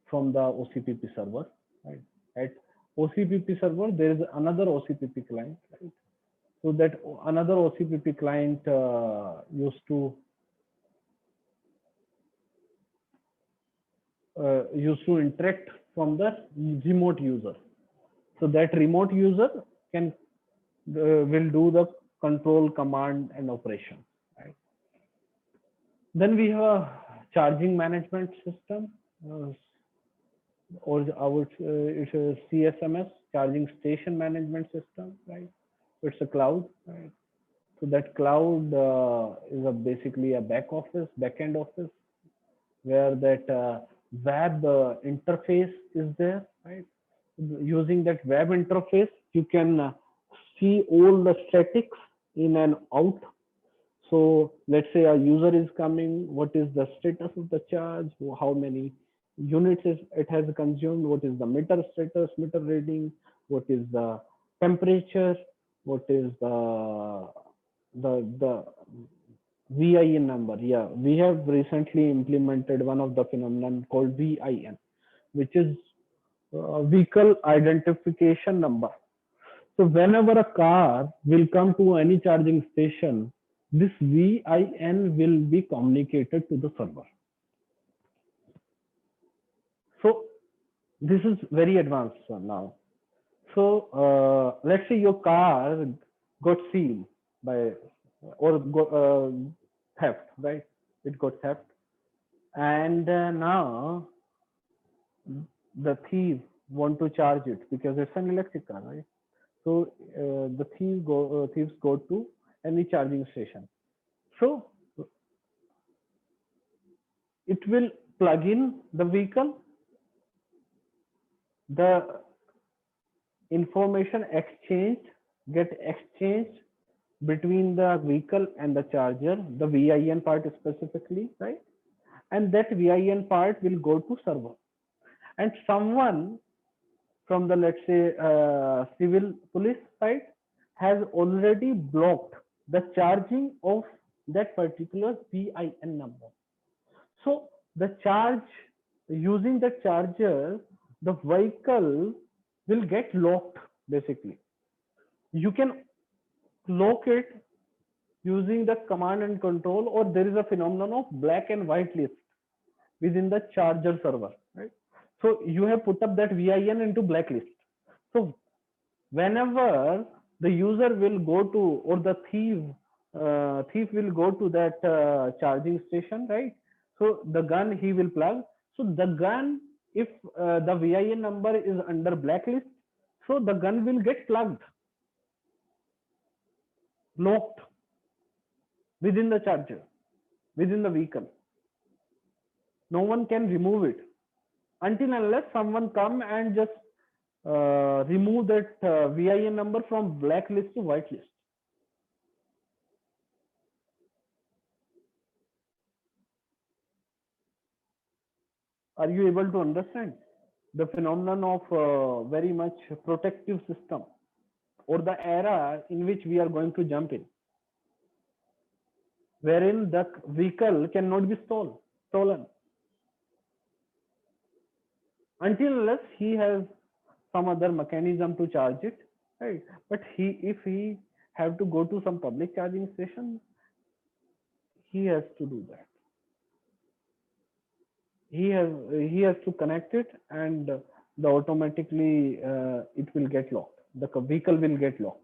from the OCPP server, right? At OCPP server, there is another OCPP client, right? So that another OCPP client used to interact from the remote user. So that remote user can will do the control, command, and operation, right? Then we have a charging management system, or it's a CSMS, charging station management system, right? It's a cloud, right? So that cloud is basically a backend office, where that web interface is there, right? Using that web interface, you can see all the statics in and out. So let's say a user is coming, what is the status of the charge, how many units it has consumed, what is the meter status, meter reading, what is the temperature, what is the VIN number. Yeah, we have recently implemented one of the phenomenon called VIN, which is vehicle identification number. So whenever a car will come to any charging station, this VIN will be communicated to the server. So this is very advanced now. So let's say your car got seen by or theft, right? It got theft, and now the thief want to charge it because it's an electric car, right? So the thieves go to any charging station. So it will plug in the vehicle. The information get exchanged between the vehicle and the charger, the VIN part specifically, right? And that VIN part will go to server. And someone from the, let's say, civil police side has already blocked the charging of that particular VIN number. So the charge, using the charger, the vehicle will get locked basically. You can lock it using the command and control, or there is a phenomenon of black and white list within the charger server, right? So you have put up that VIN into blacklist. So whenever the user will go to, or the thief will go to that charging station, right? So the gun he will plug. So the gun, if the VIN number is under blacklist, so the gun will get plugged, locked within the charger, within the vehicle. No one can remove it until unless someone come and just remove that VIN number from blacklist to whitelist. Are you able to understand the phenomenon of very much protective system, or the era in which we are going to jump in, wherein the vehicle cannot be stolen until unless he has some other mechanism to charge it, right? But if he have to go to some public charging station, he has to do that. He has to connect it, and the automatically it will get locked. The vehicle will get locked.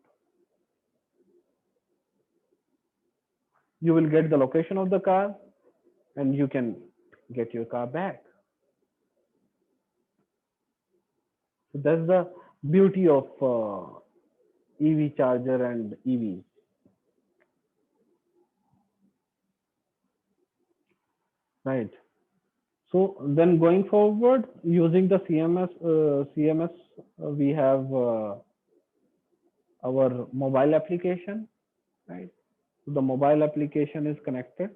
You will get the location of the car, and you can get your car back. So that's the beauty of EV charger and EV. Right. So then going forward, using the CMS, we have our mobile application, right? So the mobile application is connected.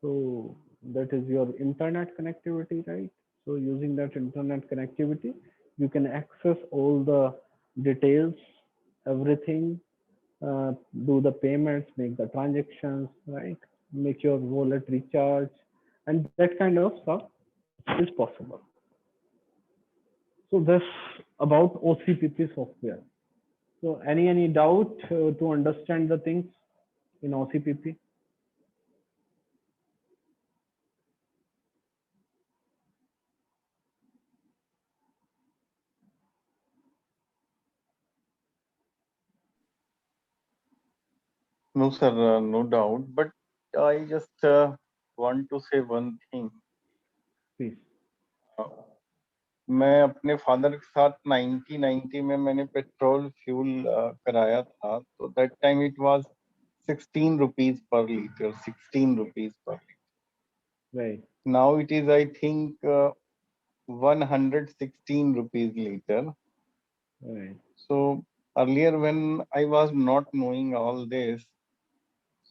So that is your internet connectivity, right? So using that internet connectivity, you can access all the details, everything, do the payments, make the transactions, right? Make your wallet recharge, and that kind of stuff is possible. So this about OCPP software. So any doubt to understand the things in OCPP? No, sir, no doubt. But I just want to say one thing. Please. मैं अपने father के साथ 1990 में मैंने petrol fuel कराया था, तो that time it was 16 rupees per liter, 16 rupees per liter. Right. Now it is, I think, 116 rupees liter. Right. So earlier when I was not knowing all this,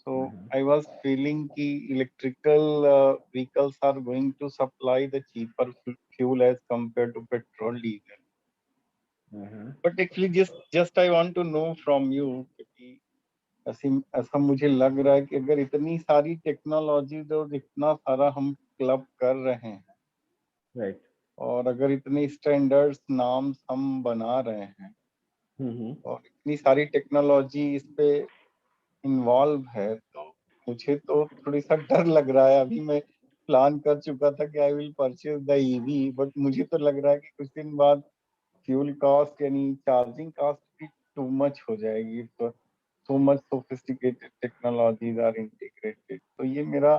so I was feeling ki electrical vehicles are going to supply the cheaper fuel as compared to petrol, diesel. But actually just I want to know from you कि ऐसा मुझे लग रहा है कि अगर इतनी सारी टेक्नोलॉजी और इतना सारा हम क्लब कर रहे हैं, right, और अगर इतने स्टैंडर्ड्स नाम्स हम बना रहे हैं और इतनी सारी टेक्नोलॉजी इस पे इन्वॉल्व है, तो मुझे तो थोड़ी सा डर लग रहा है। अभी मैं प्लान कर चुका था कि I will purchase the EV, but मुझे तो लग रहा है कि कुछ दिन बाद फ्यूल कॉस्ट यानी चार्जिंग कॉस्ट भी टू मच हो जाएगी। तो so much sophisticated technologies are integrated. तो ये मेरा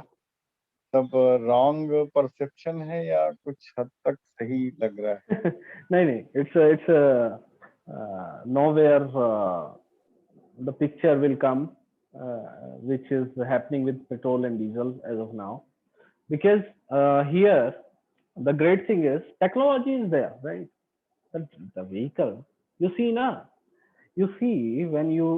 सब रॉन्ग परसेप्शन है या कुछ हद तक सही लग रहा है? नहीं नहीं, it's nowhere the picture will come which is happening with petrol and diesel as of now, because here the great thing is technology is there, right? The vehicle, you see na, you see when you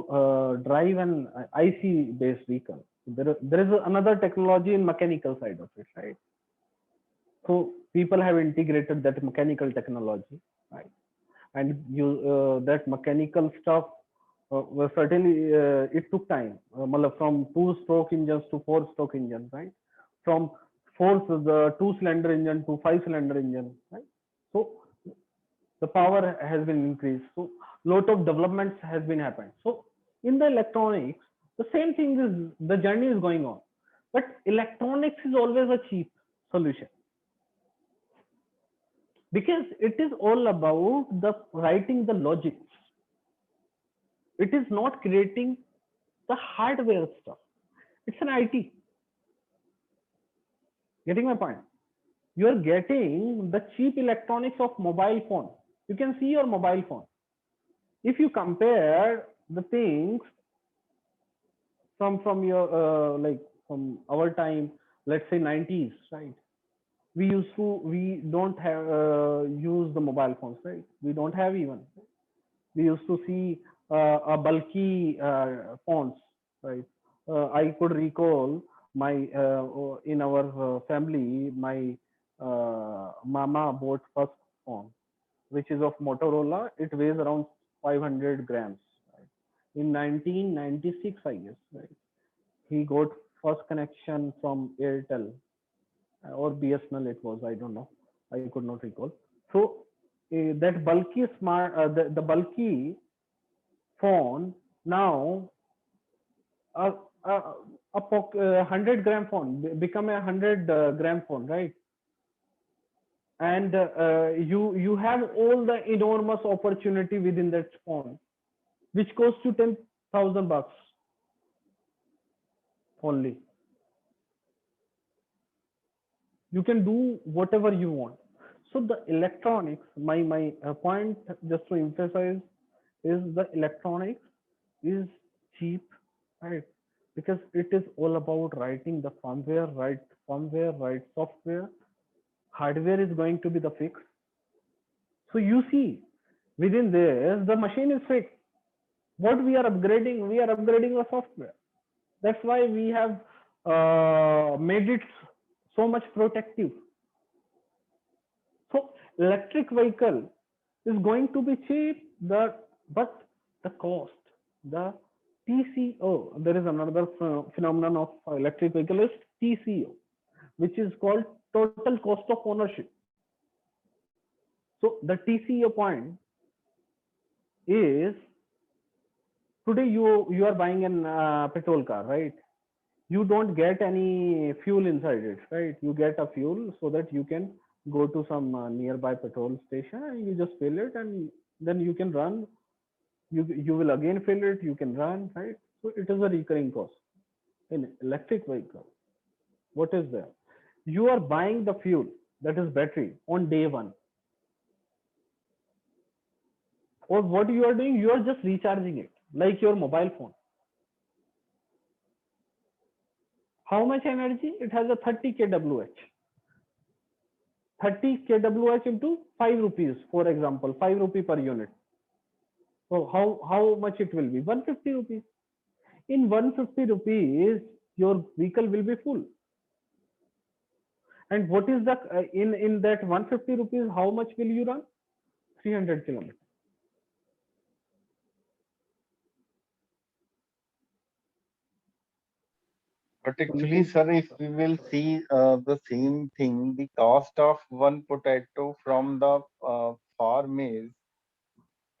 drive an IC based vehicle, there is another technology in mechanical side of it, right? So people have integrated that mechanical technology, right? And you that mechanical stuff well, certainly it took time, from two-stroke engines to four-stroke engines, right? From the two-cylinder engine to five-cylinder engine, right? So the power has been increased. So lot of developments has been happened. So in the electronics, the same thing is, the journey is going on, but electronics is always a cheap solution, because it is all about the writing the logic. It is not creating the hardware stuff. It's an IT. Getting my point? You are getting the cheap electronics of mobile phone. You can see your mobile phone. If you compare the things from your like from our time, let's say 90s, right? We don't have use the mobile phones, right? We don't have even. We used to see a bulky fonts, right? I could recall my in our family, my mama bought first phone, which is of Motorola. It weighs around 500 grams. Right? In 1996, I guess, right? He got first connection from Airtel or BSNL. It was, I don't know. I could not recall. So that bulky the bulky phone now a, a, 100-gram phone become a 100-gram phone, right? And you have all the enormous opportunity within that phone, which costs you $10,000 only. You can do whatever you want. So the electronics, my point just to emphasize is the electronics is cheap, right? Because it is all about writing the firmware, right software. Hardware is going to be the fix. So you see, within this, the machine is fixed. What we are upgrading the software. That's why we have made it so much protective. So electric vehicle is going to be cheap, but the cost, the TCO, there is another phenomenon of electric vehicle is TCO, which is called total cost of ownership. So the TCO point is, today you are buying an petrol car, right? You don't get any fuel inside it, right? You get a fuel so that you can go to some nearby petrol station and you just fill it, and then you can run. You will again fill it, you can run, right? So it is a recurring cost. In electric vehicle, what is there? You are buying the fuel, that is battery, on day one. Or what you are doing, you are just recharging it like your mobile phone. How much energy? It has a 30 kWh. 30 kWh into 5 rupees, for example, 5 rupee per unit. So how much it will be? 150 rupees. In 150 rupees, your vehicle will be full. And what is the in that 150 rupees? How much will you run? 300 kilometers. But actually, sir, if we will see the same thing, the cost of one potato from the farm is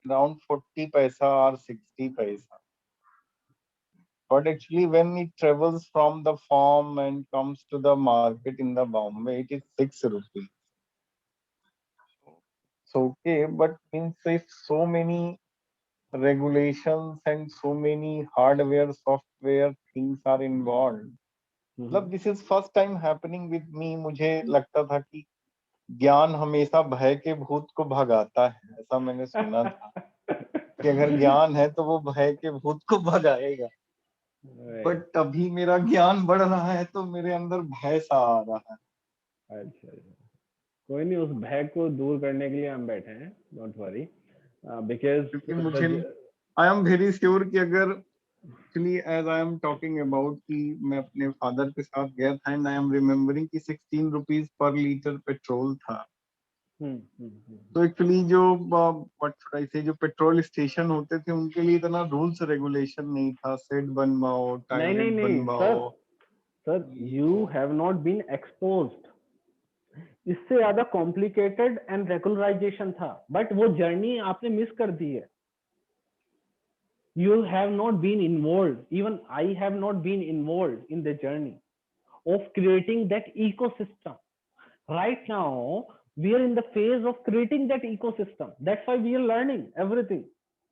around 40 paisa or 60 paisa. But actually, when it travels from the farm and comes to the market in the Bombay, it is 6 rupees. So okay, but means if so many regulations and so many hardware, software things are involved. मतलब this is first time happening with me. मुझे लगता था कि ज्ञान हमेशा भय के भूत को भगाता है, ऐसा मैंने सुना था कि अगर ज्ञान है तो वो भय के भूत को भगाएगा। बट अभी मेरा ज्ञान बढ़ रहा है तो मेरे अंदर भय सा आ रहा है। अच्छा, कोई नहीं, उस भय को दूर करने के लिए हम बैठे हैं, डोंट वरी, बिकॉज क्योंकि मुझे आई एम वेरी श्योर कि अगर actually as I am talking about कि मैं अपने फादर के साथ गया था एंड आई एम रिमेम्बरिंग कि 16 रुपीज पर लीटर पेट्रोल था। तो एक्चुअली जो व्हाट शुड आई से, जो पेट्रोल स्टेशन होते थे उनके लिए इतना रूल्स रेगुलेशन नहीं था, सेट बनवाओ, नहीं टारगेट नहीं नहीं बनवाओ। Sir, you have not been exposed. इससे ज्यादा कॉम्प्लिकेटेड एंड रेगुलराइजेशन था, बट वो जर्नी आपने मिस कर दी है। You have not been involved, even I have not been involved in the journey of creating that ecosystem. Right now we are in the phase of creating that ecosystem. That's why we are learning everything.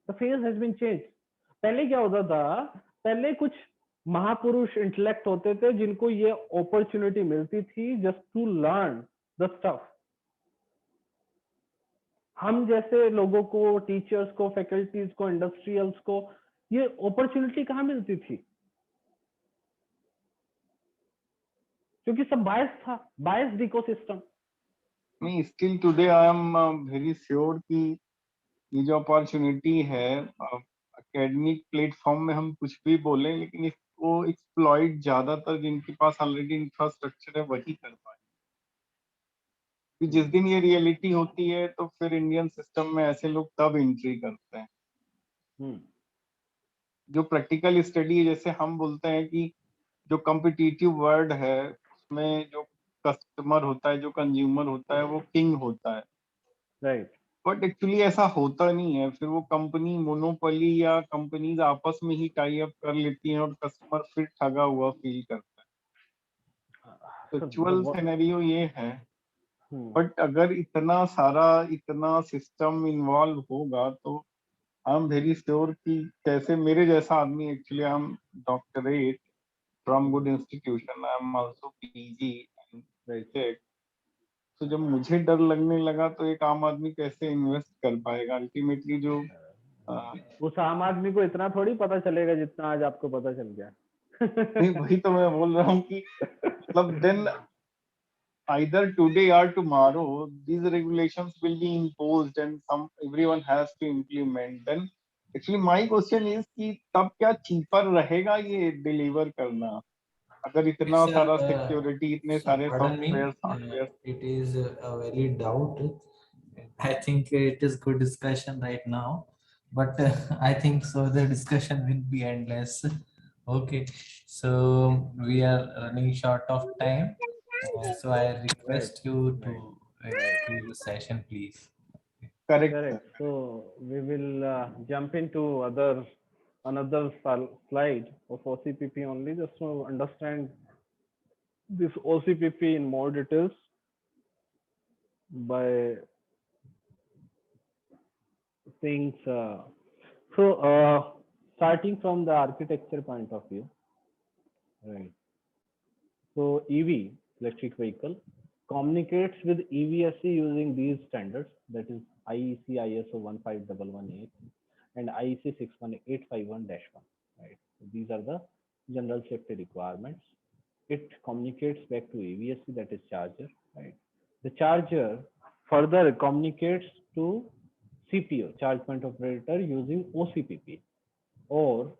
The phase has been changed. पहले क्या होता था, पहले कुछ महापुरुष intellect होते थे जिनको ये अपॉर्चुनिटी मिलती थी just to learn the stuff. हम जैसे लोगों को, टीचर्स को, फैकल्टीज को, इंडस्ट्रियल्स को ये अपॉर्चुनिटी कहाँ मिलती थी? क्योंकि सब बायस था, बायस्ड इकोसिस्टम। नहीं, still today I am very sure कि ये जो अपॉर्चुनिटी है एकेडमिक प्लेटफॉर्म में हम कुछ भी बोलें, लेकिन इसको एक्सप्लॉइट ज्यादातर जिनके पास ऑलरेडी इंफ्रास्ट्रक्चर है वही कर पाए। जिस दिन ये रियलिटी होती है तो फिर इंडियन सिस्टम में ऐसे लोग तब एंट्री करते हैं। जो प्रैक्टिकल स्टडी है, जैसे हम बोलते हैं कि जो कॉम्पिटिटिव वर्ल्ड है उसमें जो कस्टमर होता है, जो कंज्यूमर होता है, वो किंग होता है, राइट। बट एक्चुअली ऐसा होता नहीं है। फिर वो कंपनी मोनोपोली या कंपनीज आपस में ही टाई अप कर लेती हैं और कस्टमर फिर ठगा हुआ फील करता है। एक्चुअल सिनेरियो ये है। बट अगर इतना सारा, इतना सिस्टम इन्वॉल्व होगा तो आई एम वेरी श्योर कि कैसे मेरे जैसा आदमी, actually I am doctorate from good institution, I am also PG, तो जब मुझे डर लगने लगा तो एक आम आदमी कैसे इन्वेस्ट कर पाएगा? अल्टीमेटली जो उस आम आदमी को इतना थोड़ी पता चलेगा जितना आज आपको पता चल गया। नहीं, वही तो मैं बोल रहा हूँ कि मतलब then either today or tomorrow these regulations will be imposed and everyone has to implement. Then actually my question is कि तब क्या cheaper रहेगा ये deliver करना, अगर इतना Sir, सारा सिक्योरिटी, इतने sir, सारे pardon me, software it is a very doubt. I think it is good discussion right now, but I think so the discussion will be endless. Okay, so we are running short of time, so I request you to close the session, please. Correct. So we will jump into another slide of OCPP only, just to understand this OCPP in more details by things. Starting from the architecture point of view, right? So EV, electric vehicle, communicates with EVSE using these standards, that is IEC ISO 15118 and IEC 61851-1. Right? So these are the general safety requirements. It communicates back to EVSE, that is charger. Right? The charger further communicates to CPO, charge point operator, using OCPP, or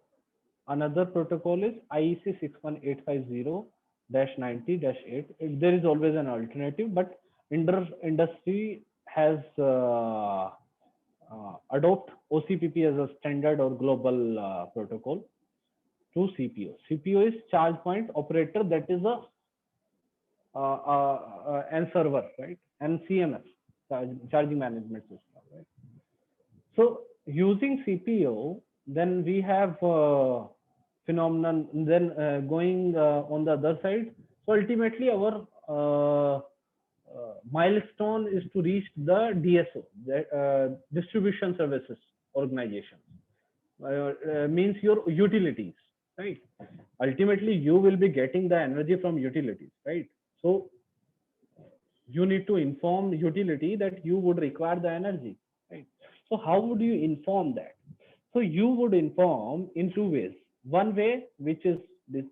another protocol is IEC 61850-90-8. There is always an alternative, but industry has adopt OCPP as a standard or global protocol. to CPU. CPU is charge point operator, that is a N server, right? And CMS, charging management system, right? So using CPU, then we have phenomenon. Then going on the other side. So ultimately, our milestone is to reach the DSO, the distribution services organization. Means your utilities, right? Ultimately, you will be getting the energy from utilities, right? So you need to inform utility that you would require the energy, right? So how would you inform that? So you would inform in two ways. One way, which is this,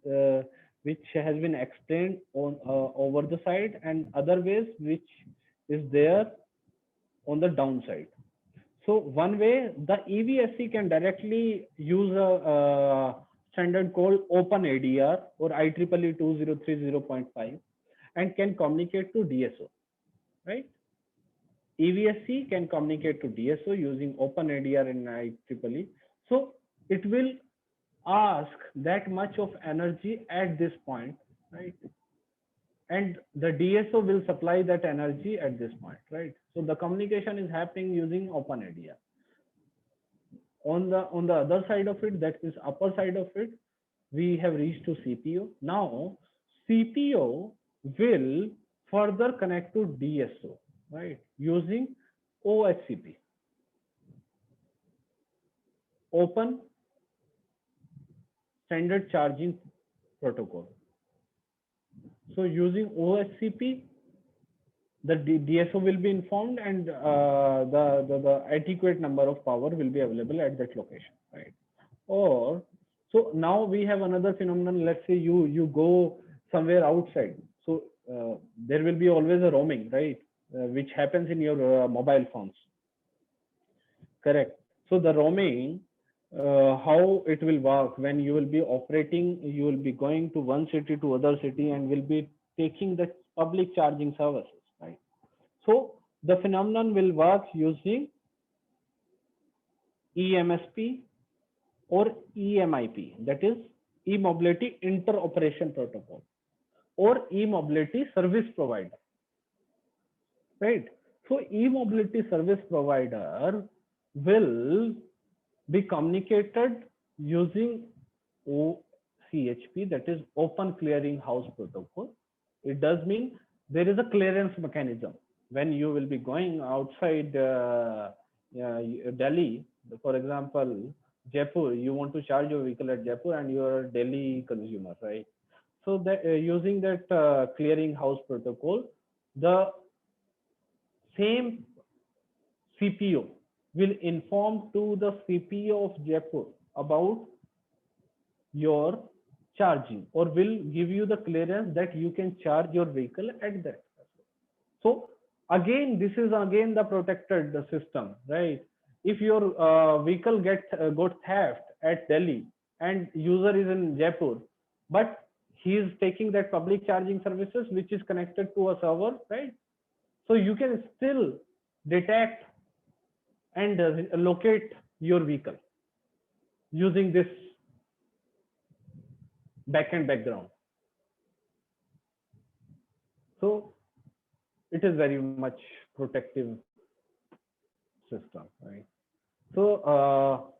which has been explained on over the side, and other ways which is there on the downside. So one way, the EVSE can directly use a standard called OpenADR or IEEE 2030.5 and can communicate to DSO, right? EVSE can communicate to DSO using OpenADR and IEEE. So it will ask that much of energy at this point, right? And the DSO will supply that energy at this point, right? So the communication is happening using OpenADR. On the other side of it, that is upper side of it, we have reached to CPO. Now CPO will further connect to DSO, right? Using OHCP, Open Standard Charging Protocol. So using OHCP, the DSO will be informed, and the adequate number of power will be available at that location, right? Or so now we have another phenomenon. Let's say you go somewhere outside, so there will be always a roaming, right? Which happens in your mobile phones, correct? So the roaming, how it will work when you will be operating, you will be going to one city to other city and will be taking the public charging services, right? So the phenomenon will work using EMSP or EMIP, that is e-mobility interoperation protocol, or e-mobility service provider, right? So e-mobility service provider will be communicated using OCHP, that is Open Clearing House Protocol. It does mean there is a clearance mechanism when you will be going outside Delhi. For example, Jaipur, you want to charge your vehicle at Jaipur and you are a Delhi consumer, right? So that using that clearing house protocol, the same CPO will inform to the CPO of Jaipur about your charging, or will give you the clearance that you can charge your vehicle at that. So again, this is again the protected system, right? If your vehicle got theft at Delhi and user is in Jaipur, but he is taking that public charging services which is connected to a server, right? So you can still detect and locate your vehicle using this backend background. So it is very much protective system, right? So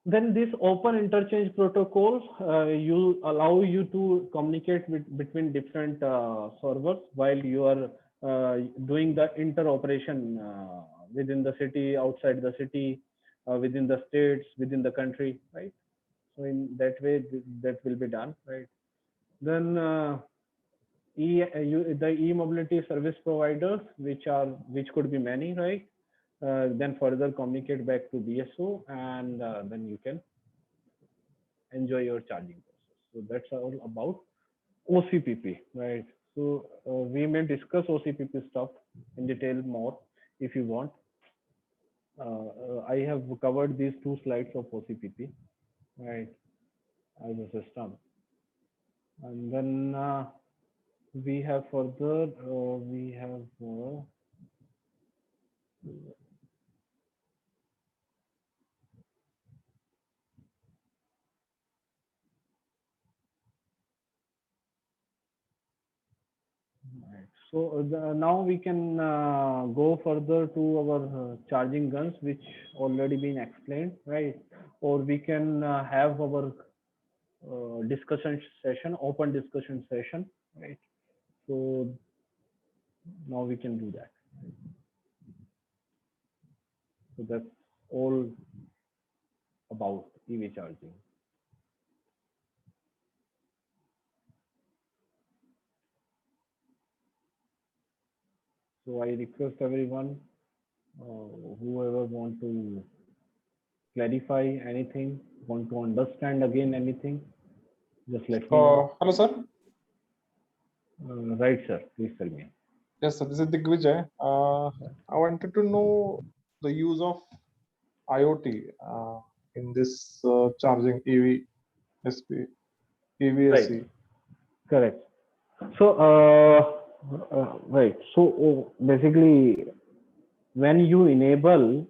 then this open interchange protocols you allow you to communicate between different servers while you are doing the interoperation within the city, outside the city, within the states, within the country, right? So in that way, that will be done, right? Then the e-mobility service providers, which could be many, right? Then further communicate back to DSO, and then you can enjoy your charging process. So that's all about OCPP, right? So we may discuss OCPP stuff in detail more if you want. I have covered these 2 slides of OCPP, right, as a system. And then we have further, we have Right. So now we can go further to our charging guns, which already been explained, right? Or we can have our discussion session, open discussion session, right? So now we can do that. So that's all about EV charging. So I request everyone, whoever want to clarify anything, want to understand again anything, just let me know. Hello, sir. Right, sir. Please tell me. Yes, sir. This is Digvijay. I wanted to know the use of IoT in this charging EV SP, Right. EVSE. Correct. So, right. So, basically, when you enable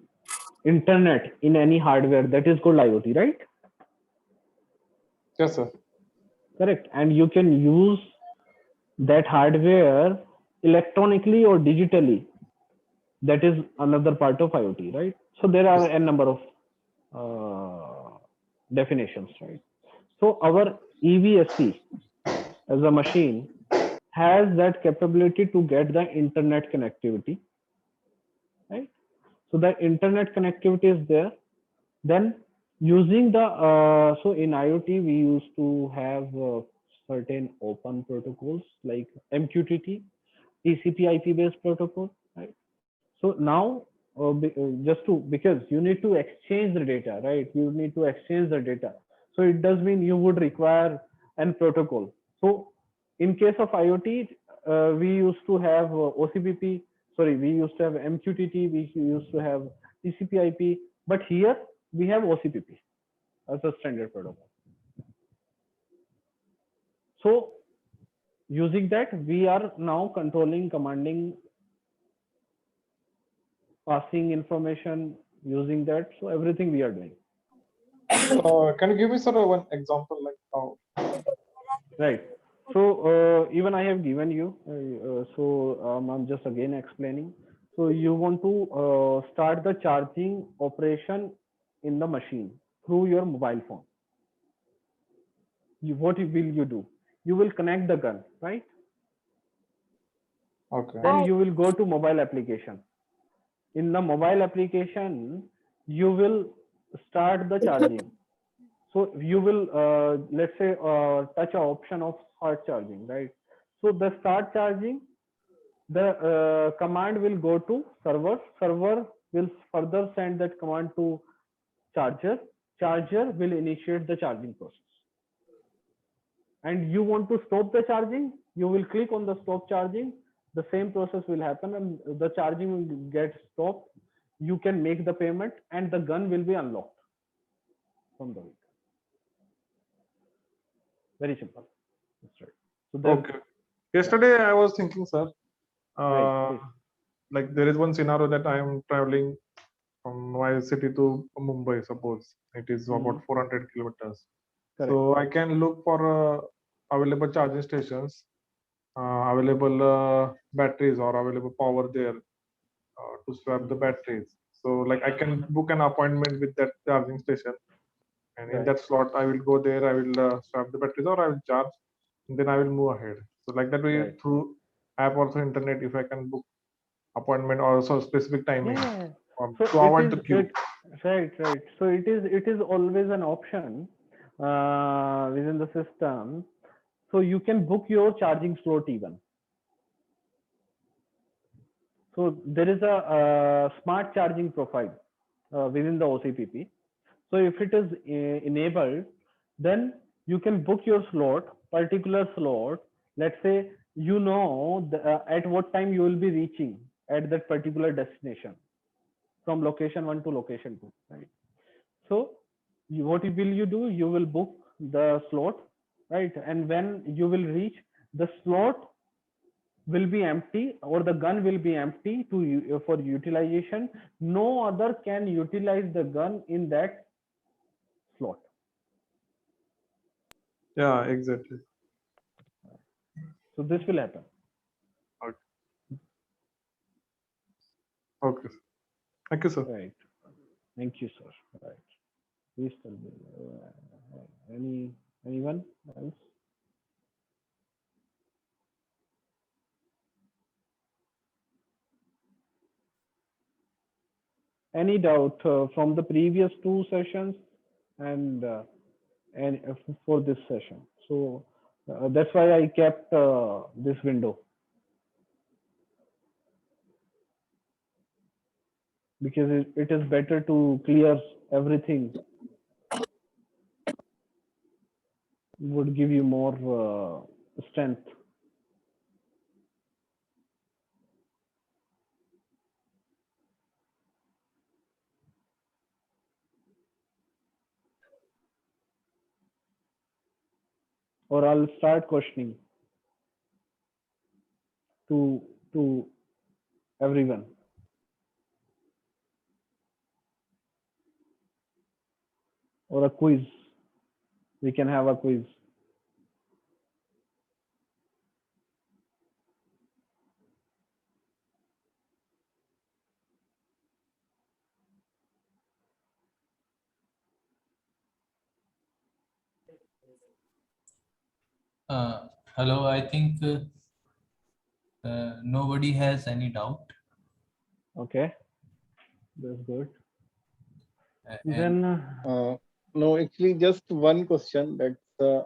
internet in any hardware, that is called IoT, right? Yes, sir. Correct. And you can use that hardware electronically or digitally. That is another part of IoT, right? So there are Yes. a number of definitions, right? So our EVSE as a machine has that capability to get the internet connectivity, right? So the internet connectivity is there. Then using the so in IoT we used to have certain open protocols like MQTT, TCP/IP based protocol, right? So now just to, because you need to exchange the data, right? You need to exchange the data. So it does mean you would require an protocol. So in case of IoT, we used to have OCPP. Sorry, we used to have MQTT. We used to have TCP/IP. But here we have OCPP as a standard protocol. So using that, we are now controlling, commanding, passing information using that. So everything we are doing. Can you give me sort of one example like how? Right. So even I have given you. I'm just again explaining. So you want to start the charging operation in the machine through your mobile phone. What will you do? You will connect the gun, right? Okay. Then you will go to mobile application. In the mobile application, you will start the charging. So you will, let's say, touch an option of start charging, right? So the start charging, the command will go to server. Server will further send that command to charger. Charger will initiate the charging process. And you want to stop the charging, you will click on the stop charging. The same process will happen and the charging will get stopped. You can make the payment and the gun will be unlocked from the vehicle. Very simple. That's right. So Okay. Yesterday I was thinking, sir, right. like there is one scenario that I am traveling from my city to Mumbai, suppose it is about 400 kilometers. Correct. So I can look for available charging stations, available batteries or available power there to swap the batteries. So like I can book an appointment with that charging station, and in Right. that slot I will go there, I will swap the batteries or I will charge, and then I will move ahead. So like that way Right. through app or through internet, if I can book appointment or also specific timing Yeah. to So it avoid is the queue. right. So it is always an option within the system. So you can book your charging slot even. So there is a smart charging profile within the OCPP. So if it is enabled, then you can book your slot, particular slot. Let's say you know at what time you will be reaching at that particular destination from location 1 to location 2, right? So what will you do? You will book the slot, right? And when you will reach, the slot will be empty or the gun will be empty for utilization. No other can utilize the gun in that slot. Yeah, exactly. So this will happen. Okay. Thank you, sir. Right. Thank you, sir. Right. Please tell me. Anyone else? Any doubt from the previous two sessions and for this session? So that's why I kept this window, because it is better to clear everything, would give you more strength. Or I'll start questioning to everyone. Or a quiz. We can have a quiz. Hello, I think nobody has any doubt. Okay, that's good. And Then No, actually, just one question. That's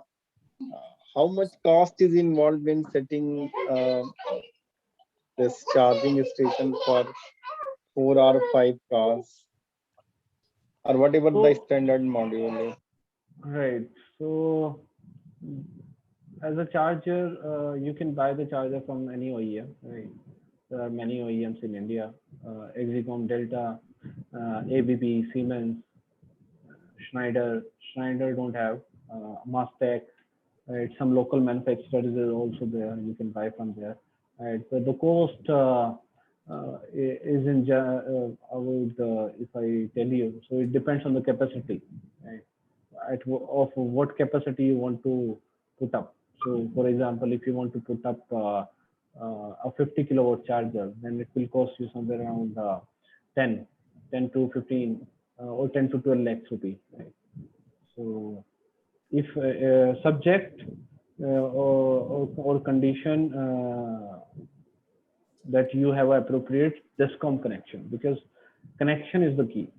how much cost is involved in setting this charging station for 4 or 5 cars, or whatever the So- standard module is? right. So as a charger, you can buy the charger from any OEM. Right. There are many OEMs in India. Exicom, Delta, ABB, Siemens, Schneider. Schneider don't have. Mastec. Right. Some local manufacturers are also there. You can buy from there. Right. So the cost is in if I tell you. So it depends on the capacity. Right. Of what capacity you want to put up. So, for example, if you want to put up a 50 kilowatt charger, then it will cost you somewhere around 10 to 15 or 10 to 12 lakhs rupee. Right? So, if subject or condition that you have appropriate DESCOM connection, because connection is the key.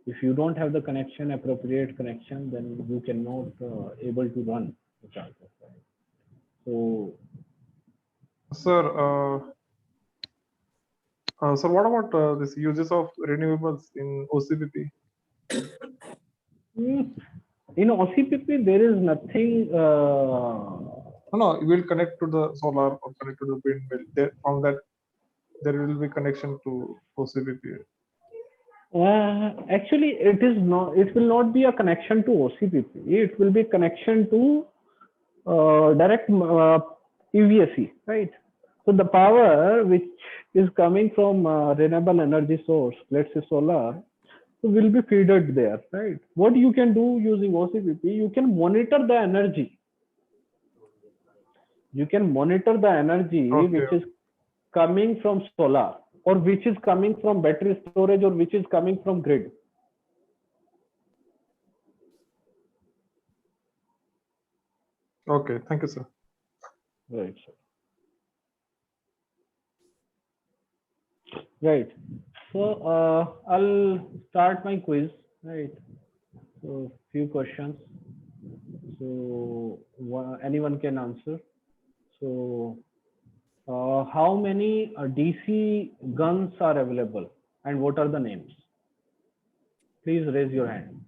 If you don't have the connection, appropriate connection, then you cannot able to run the charger. Right? So, Sir, so what about this uses of renewables in OCPP? in OCPP, there is nothing. No, you will connect to the solar or connect to the windmill. There, from that, there will be connection to OCPP. Actually, it is not. It will not be a connection to OCPP. It will be connection to direct PVSE, right? So the power which is coming from renewable energy source, let's say solar, so will be feeded there, right? What you can do using OCPP, you can monitor the energy. You can monitor the energy which is coming from solar, or which is coming from battery storage, or which is coming from grid. Okay, thank you, sir. Right, sir. Right. So I'll start my quiz. Right. So few questions. So anyone can answer. So how many DC guns are available, and what are the names? Please raise your hand.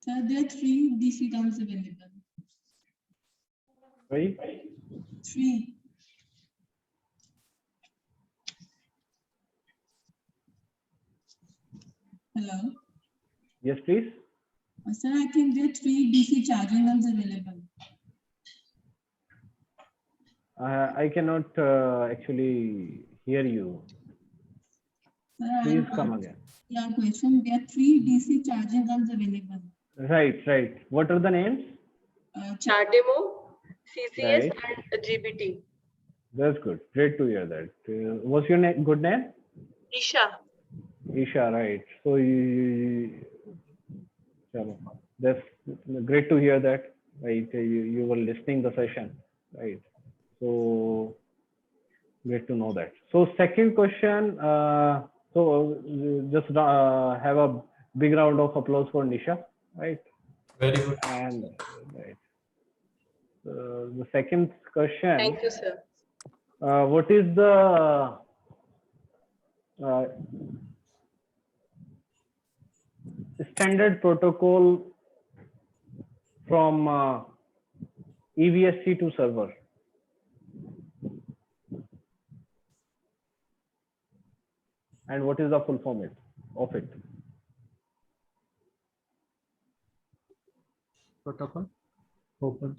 Sir, there are 3 DC guns available. Right. 3. Hello. Yes, please. Sir, I think there are 3 DC charging guns available. I cannot actually hear you. Sir, Please I'm come again. your question. There are 3 DC charging guns available. Right, right. What are the names? CHAdeMO, CCS, Right. and GBT. That's good. Great to hear that. What's your name? Good name? Isha. Isha, right. So chalo. That's great to hear that. Right. You were listening the session. Right. So great to know that. So second question. Just have a big round of applause for Nisha. Right. Very good. And right. The second question. Thank you, sir. What is the standard protocol from EVSC to server? And what is the full form of it? Protocol. Open.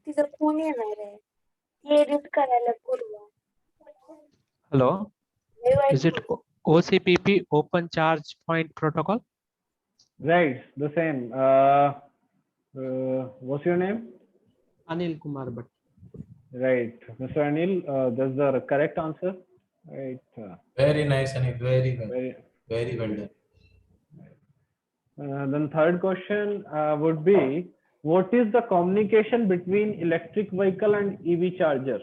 तिचा phone येणार आहे edit करायला पूर्व Hello, is it OCPP Open Charge Point Protocol? Right, the same. What's your name? Anil Kumar Bhatt. Right, Mr. Anil. That's the correct answer. Right. Very nice, Anil. Very well. Very, Very well done. then third question would be, what is the communication between electric vehicle and EV charger?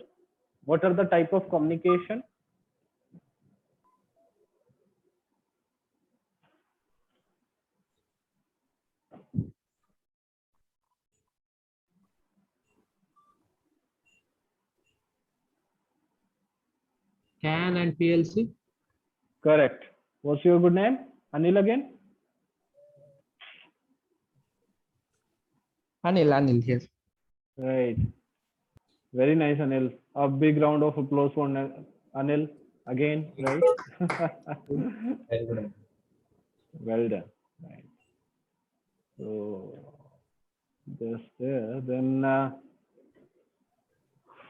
What are the type of communication? CAN and PLC? Correct. What's your good name? Anil again? Anil here. Right. Very nice, Anil. A big round of applause for Anil again, right? Very good. Well done. Right. So just there. Then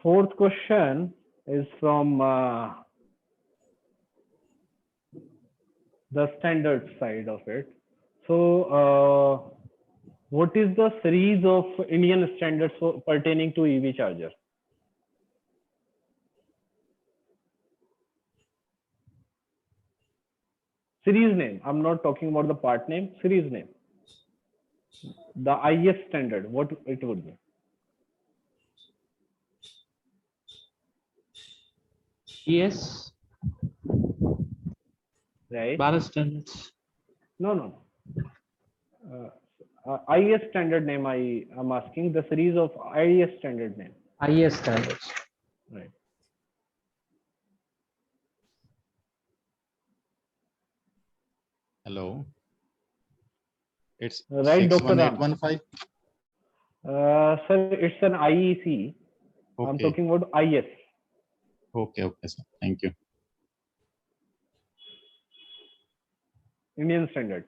fourth question is from the standard side of it. So what is the series of Indian standards pertaining to EV charger? Series name. I'm not talking about the part name. Series name. The IS standard. What it would be? Yes. Right. Bharat standards. No. IS standard name. I'm asking the series of IS standard name. IS standards. Right. Hello. It's Right, Dr. Ram. 61815. Sir, it's an IEC. I'm Okay. talking about IS. Okay, sir. Thank you. Indian standard.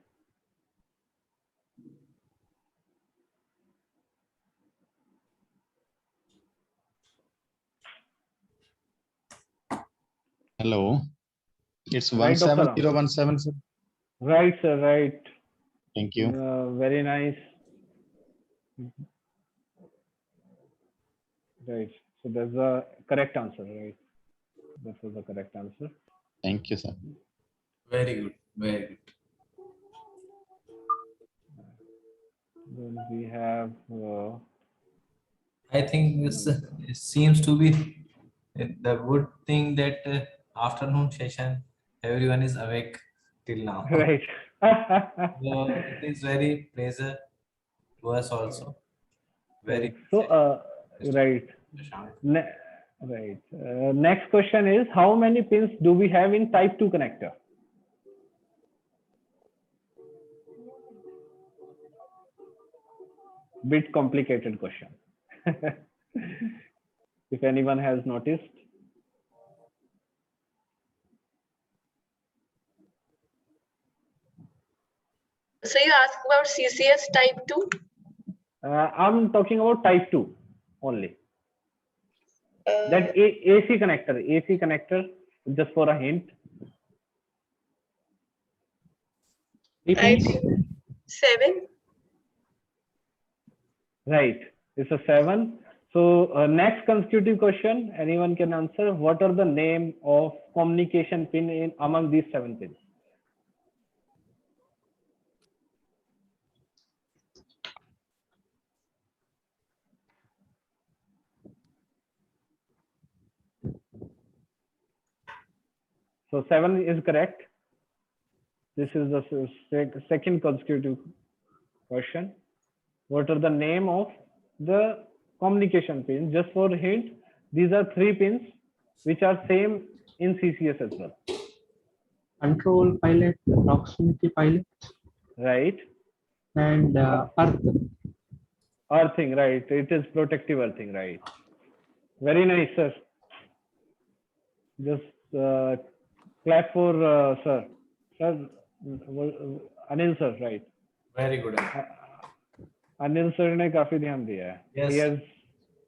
Hello. It's Right, Dr. Ram. 17017, sir. Right, sir. Right. Thank you. Very nice. Right. So that's the correct answer, right? That was the correct answer. Thank you, sir. Very good. Very good. Then we have I think this it seems to be the good thing that afternoon session everyone is awake till now. right. So it is very pleasure to us also. Very So right. Right. Next question is, how many pins do we have in type 2 connector? bit complicated question. If anyone has noticed. So you asked about CCS type 2? I'm talking about type 2 only. That AC connector, just for a hint. Three I pins. think 7. Right, it's a 7. So next consecutive question, anyone can answer. What are the name of communication pin in among these 7 pins? So 7 is correct. This is the second consecutive question. What are the name of the communication pins? Just for a hint, these are 3 pins which are same in CCS as well. Control pilot, proximity pilot, Right. and earth. Earthing, right. It is protective earthing, right. Very nice, sir. Just clap for sir. Sir, Anil sir, right. Very good. Anil sir ने काफी ध्यान दिया है. Yes. He has,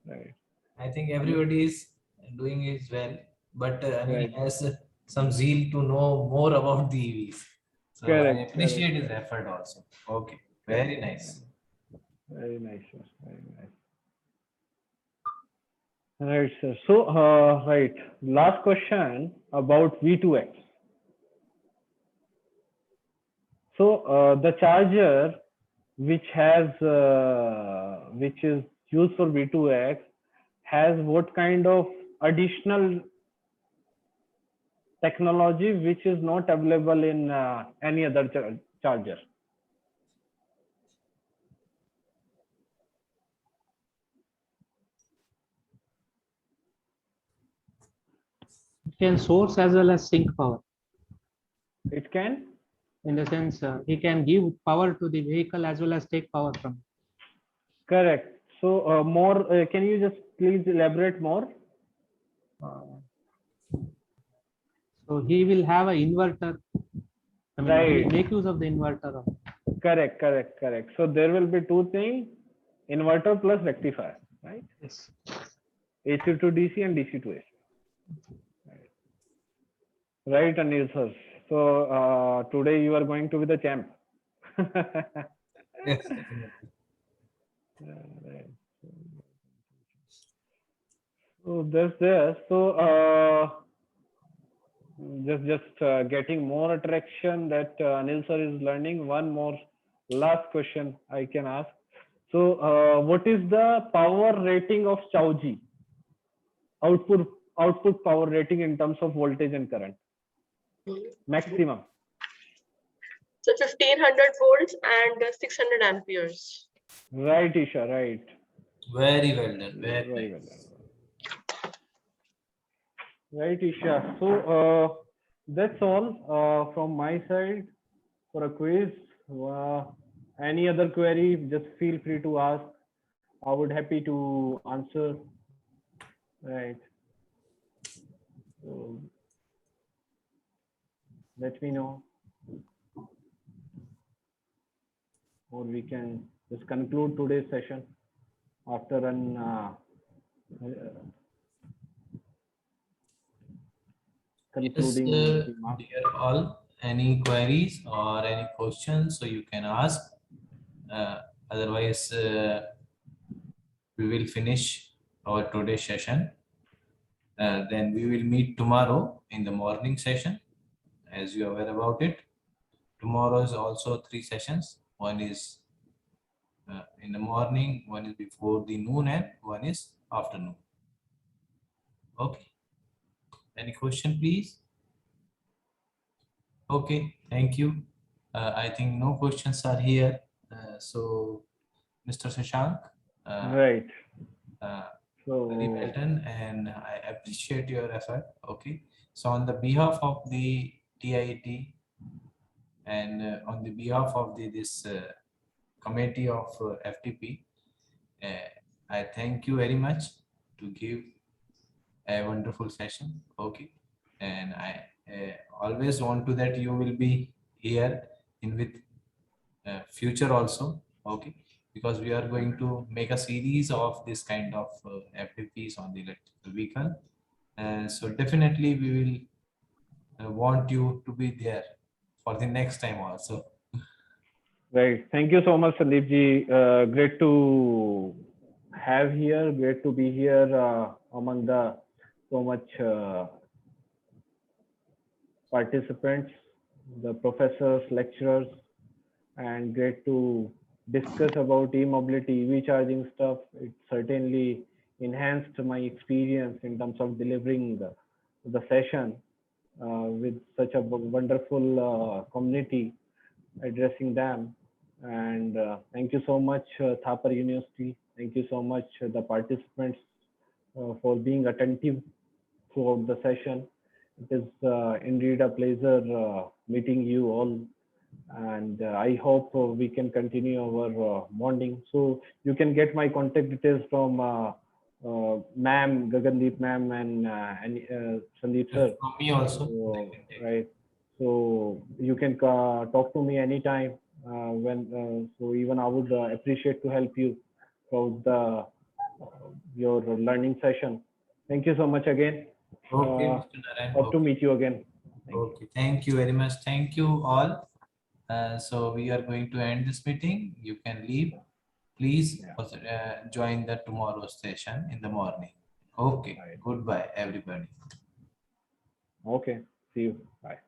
right. I think everybody is doing it well, but Anil Right. has some zeal to know more about the EVs. So Correct, I appreciate correct, his effort also. Okay, very nice. Very nice, sir. Very nice. Right, sir. So, right. Last question about V2X. So, the charger which is used for V2X has what kind of additional technology which is not available in any other charger? It can source as well as sink power. It can? In the sense, he can give power to the vehicle as well as take power from it. Correct. So, more, can you just please elaborate more? So he will have an inverter. I mean, he Right. will make use of the inverter. Correct, correct, correct. So there will be 2 things, inverter plus rectifier, right? Yes. AC to DC and DC to AC. Right, Anil sir. So today you are going to be the champ. Yes, definitely. Right. So that's there. So just getting more attraction that Anil sir is learning. One more last question I can ask. So what is the power rating of Chauji? Output power rating in terms of voltage and current. Maximum. So 1500 volts and 600 amperes. Right, Isha, right. Very well done. Very Very nice. well done. Right, Isha. So that's all from my side for a quiz. Any other query, just feel free to ask. I would happy to answer. Right. So let me know. Or we can just conclude today's session after an concluding remarks. Dear all, any queries or any questions, so you can ask. Otherwise, we will finish our today's session. Then we will meet tomorrow in the morning session, as you are aware about it. Tomorrow is also 3 sessions. One is in the morning, one is before the noon, and one is afternoon. Okay. Any question, please? Okay, thank you. I think no questions are here. So, Mr. Shashank, Right. very well done, and I appreciate your effort. Okay. So, on the behalf of the TIT and on the behalf of this committee of FTP, I thank you very much to give a wonderful session. Okay, and I always want to that you will be here in with future also. Okay, because we are going to make a series of this kind of FFPs on the electrical vehicle, and so definitely we will want you to be there for the next time also. Right. Thank you so much, Sandeep ji. Great to have here. Great to be here among the so much participants, the professors, lecturers, and great to discuss about e-mobility, EV charging stuff. It certainly enhanced my experience in terms of delivering the session with such a wonderful community, addressing them. And thank you so much, Thapar University. Thank you so much, the participants, for being attentive throughout the session. It is indeed a pleasure meeting you all. And I hope we can continue our bonding. So you can get my contact details from ma'am, Gagandeep ma'am, and Sandeep sir. From me also. So, right. So you can talk to me anytime so even I would appreciate to help you throughout your learning session. Thank you so much again. Okay, Mr. Narayan. Hope to meet you again. Okay, thank you very much. Thank you all. So we are going to end this meeting. You can leave. Please join the tomorrow's session in the morning. Okay, goodbye, everybody. Okay, see you. Bye.